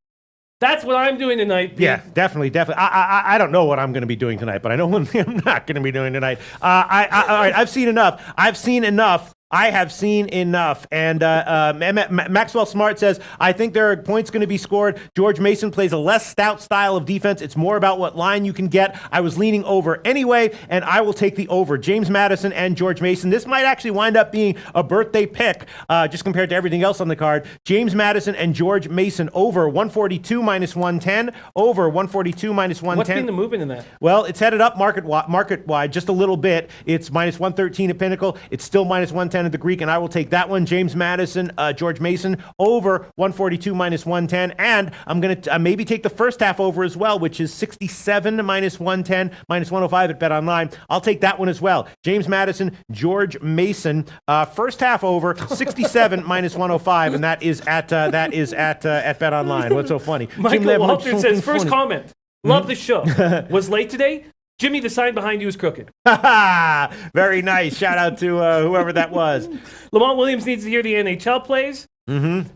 That's what I'm doing tonight, Pete. Yeah, definitely. I don't know what I'm going to be doing tonight, but I know one thing I'm not going to be doing tonight. All right, I've seen enough. I have seen enough. And Maxwell Smart says, I think there are points going to be scored. George Mason plays a less stout style of defense. It's more about what line you can get. I was leaning over anyway, and I will take the over. James Madison and George Mason. This might actually wind up being a birthday pick, just compared to everything else on the card. James Madison and George Mason over 142 minus 110. Over 142 minus 110. What's been the movement in that? Well, it's headed up market-wide just a little bit. It's minus 113 at Pinnacle. It's still minus 110 at the Greek, and I will take that one. James Madison, George Mason, over 142 minus 110. And I'm going to maybe take the first half over as well, which is 67 minus 110, minus 105 at BetOnline. I'll take that one as well. James Madison, George Mason, first half over, 67 minus 105, and that is at BetOnline. What's so funny? Michael Walter says, first comment, love the show. Was late today? Jimmy, the sign behind you is crooked. Very nice. Shout out to whoever that was. Lamont Williams needs to hear the NHL plays. Mm-hmm.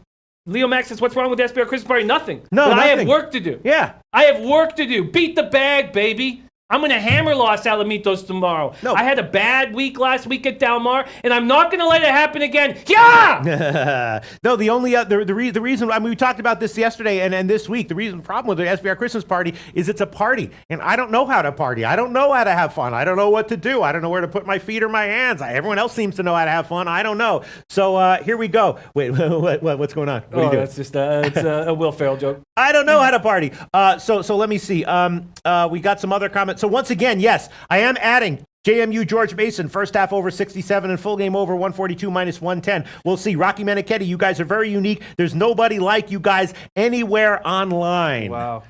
Leo Max says, what's wrong with SBR Christmas party? Nothing. No, but nothing. I have work to do. Yeah. I have work to do. Beat the bag, baby. I'm going to hammer Los Alamitos tomorrow. No. I had a bad week last week at Del Mar, and I'm not going to let it happen again. Yeah! No, the only the reason, I mean, we talked about this yesterday and this week. The problem with the SBR Christmas party is it's a party, and I don't know how to party. I don't know how to have fun. I don't know what to do. I don't know where to put my feet or my hands. Everyone else seems to know how to have fun. I don't know. So here we go. Wait, what's going on? What are you doing? That's just it's a Will Ferrell joke. I don't know how to party. So let me see. We got some other comments. So once again, yes, I am adding JMU George Mason, first half over 67 and full game over 142 minus 110. We'll see. Rocky Manichetti, you guys are very unique. There's nobody like you guys anywhere online. Wow.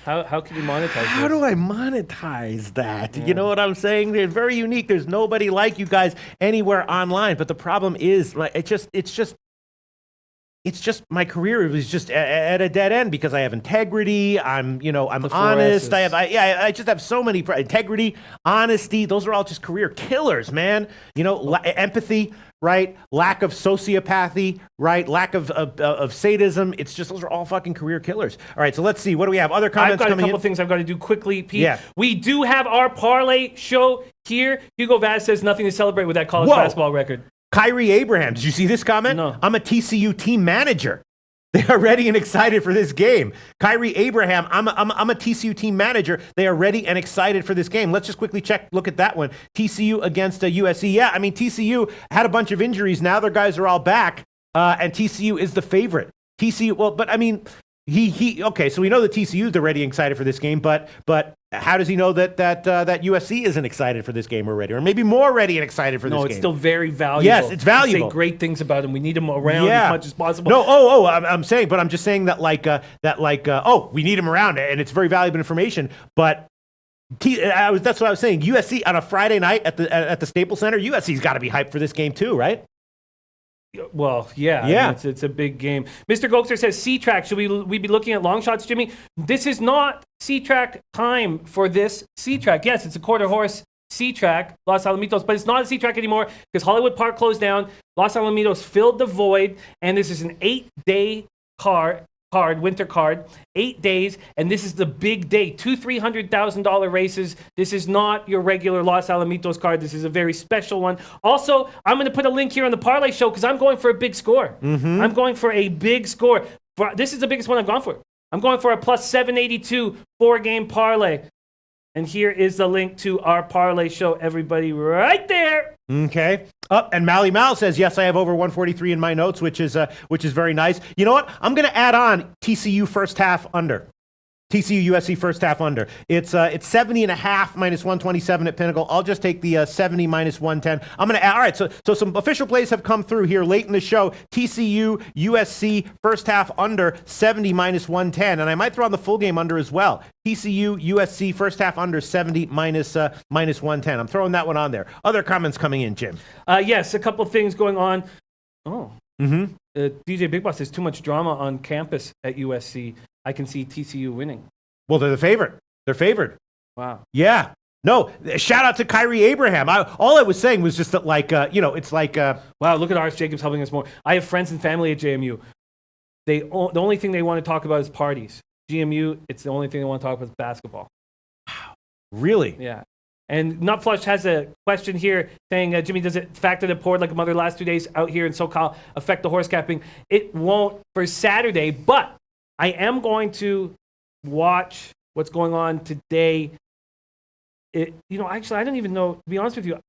How can you monetize this? How do I monetize that? Yeah. You know what I'm saying? They're very unique. There's nobody like you guys anywhere online. But the problem is, like, it's just my career was just at a dead end because I have integrity. I'm honest. I just have so many integrity, honesty. Those are all just career killers, man. Empathy, right? Lack of sociopathy, right? Lack of sadism. It's just, those are all fucking career killers. All right, so let's see. What do we have? Other comments coming in? I've got a couple things I've got to do quickly, Pete. Yeah. We do have our parlay show here. Hugo Vaz says nothing to celebrate with that college basketball record. Kyrie Abraham, did you see this comment? No. I'm a TCU team manager. They are ready and excited for this game. Kyrie Abraham, I'm a TCU team manager. They are ready and excited for this game. Let's just quickly look at that one. TCU against USC. Yeah, I mean, TCU had a bunch of injuries. Now their guys are all back, and TCU is the favorite. But I mean, okay, so we know that TCU is ready and excited for this game, but how does he know that USC isn't excited for this game already, or maybe more ready and excited for this game? No, it's still very valuable. Yes, it's valuable. Say great things about him. We need him around as much as possible. No, I'm saying, but I'm just saying that we need him around, and it's very valuable information. But that's what I was saying. USC on a Friday night at the Staples Center. USC's got to be hyped for this game too, right? Well, yeah. I mean, it's a big game. Mr. Gokster says, C-Track, should we be looking at long shots, Jimmy? This is not C-Track time for this C-Track. Yes, it's a quarter horse C-Track, Los Alamitos, but it's not a C-Track anymore because Hollywood Park closed down. Los Alamitos filled the void, and this is an 8-day winter card, 8 days, and this is the big day. Two $300,000 races. This is not your regular Los Alamitos card. This is a very special one. Also, I'm going to put a link here on the parlay show because I'm going for a big score. Mm-hmm. I'm going for a big score. This is the biggest one I've gone for. I'm going for a plus 782 4-game parlay. And here is the link to our parlay show, everybody, right there. Okay. And Mally Mal says, yes, I have over 143 in my notes, which is very nice. You know what? I'm going to add on TCU first half under. TCU USC first half under. It's 70.5 minus 127 at Pinnacle. I'll just take the 70 minus 110. I'm going to add. All right, so some official plays have come through here late in the show. TCU USC first half under 70 minus 110, and I might throw on the full game under as well. TCU USC first half under 70 minus 110. I'm throwing that one on there. Other comments coming in, Jim. Yes, a couple of things going on. Oh. Mm-hmm. DJ Big Boss, there's too much drama on campus at USC. I can see TCU winning. Well, they're the favorite. They're favored. Wow. Yeah. No, shout out to Kyrie Abraham. All I was saying was just that, it's like... Wow, look at Ars Jacobs helping us more. I have friends and family at JMU. The only thing they want to talk about is parties. GMU, it's the only thing they want to talk about is basketball. Really? Yeah. And Nutflush has a question here saying, Jimmy, does it factor that poured like a mother last 2 days out here in SoCal affect the horse capping? It won't for Saturday, but I am going to watch what's going on today. Actually, I don't even know, to be honest with you.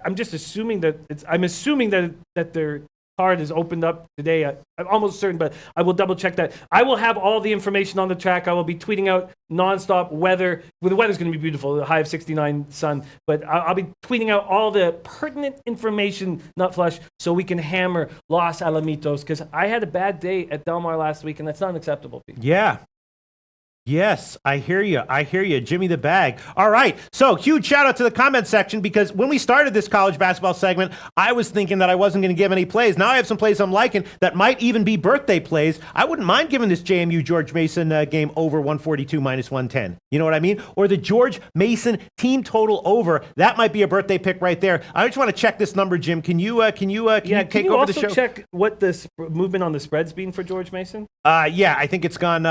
I'm just assuming that that their card is opened up today. I'm almost certain, but I will double check that. I will have all the information on the track. I will be tweeting out nonstop weather. Well, the weather's going to be beautiful, the high of 69 sun, but I'll be tweeting out all the pertinent information, Nutflush, so we can hammer Los Alamitos, because I had a bad day at Del Mar last week, and that's not acceptable. Yeah. Yes, I hear you, Jimmy the Bag. All right, so huge shout out to the comment section, because when we started this college basketball segment, I was thinking that I wasn't going to give any plays. Now I have some plays I'm liking that might even be birthday plays. I wouldn't mind giving this JMU George Mason game over 142 minus 110. You know what I mean? Or the George Mason team total over. That might be a birthday pick right there. I just want to check this number, Jim. Can you take over the show? Can you also check what the movement on the spread's been for George Mason? Yeah, I think it's gone.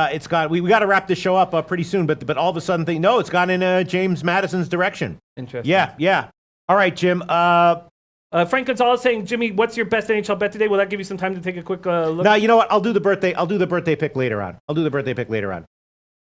We got to wrap this show up pretty soon, but all of a sudden, it's gone in James Madison's direction. Interesting. Yeah. All right, Jim. Frank Gonzalez saying, Jimmy, what's your best NHL bet today? Will that give you some time to take a quick look? No, you know what? I'll do the birthday pick later on.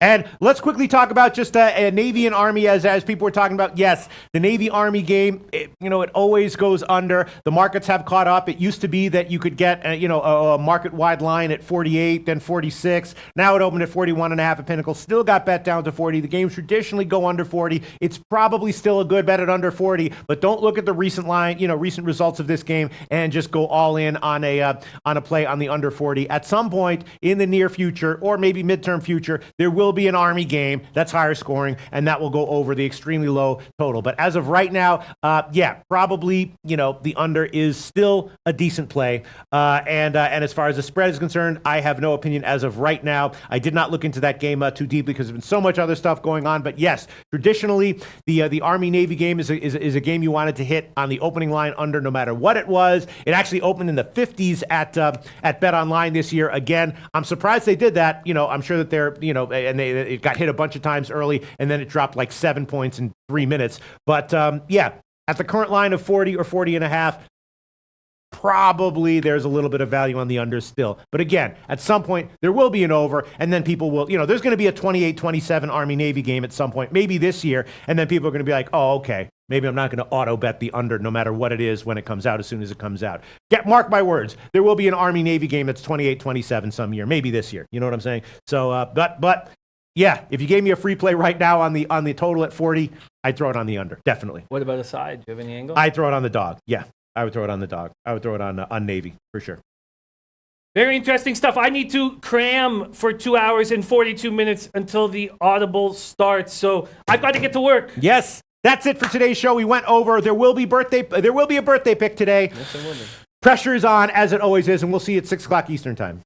And let's quickly talk about just Navy and Army, as people were talking about. Yes, the Navy-Army game, it always goes under. The markets have caught up. It used to be that you could get, a market-wide line at 48, then 46. Now it opened at 41.5 at Pinnacle. Still got bet down to 40. The games traditionally go under 40. It's probably still a good bet at under 40, but don't look at the recent line, recent results of this game and just go all in on a play on the under 40. At some point in the near future, or maybe midterm future, there will be an Army game that's higher scoring, and that will go over the extremely low total. But as of right now, probably, the under is still a decent play. And as far as the spread is concerned, I have no opinion as of right now. I did not look into that game too deeply because there's been so much other stuff going on. But yes, traditionally, the Army-Navy game is a game you wanted to hit on the opening line under no matter what it was. It actually opened in the 50s at BetOnline this year. Again, I'm surprised they did that. I'm sure that they're, and it got hit a bunch of times early, and then it dropped like 7 points in 3 minutes. But at the current line of 40 or 40.5, probably there's a little bit of value on the under still. But again, at some point, there will be an over, and then people will, there's going to be a 28-27 Army-Navy game at some point, maybe this year, and then people are going to be like, oh, okay, maybe I'm not going to auto-bet the under no matter what it is when it comes out, as soon as it comes out. Mark my words, there will be an Army-Navy game that's 28-27 some year, maybe this year. You know what I'm saying? So, but yeah, if you gave me a free play right now on the total at 40, I'd throw it on the under, definitely. What about a side? Do you have any angle? I'd throw it on the dog. Yeah, I would throw it on the dog. I would throw it on Navy, for sure. Very interesting stuff. I need to cram for 2 hours and 42 minutes until the Audible starts, so I've got to get to work. Yes, that's it for today's show. We went over. There will be a birthday pick today. Yes, there will be. Pressure is on, as it always is, and we'll see you at 6 o'clock Eastern time.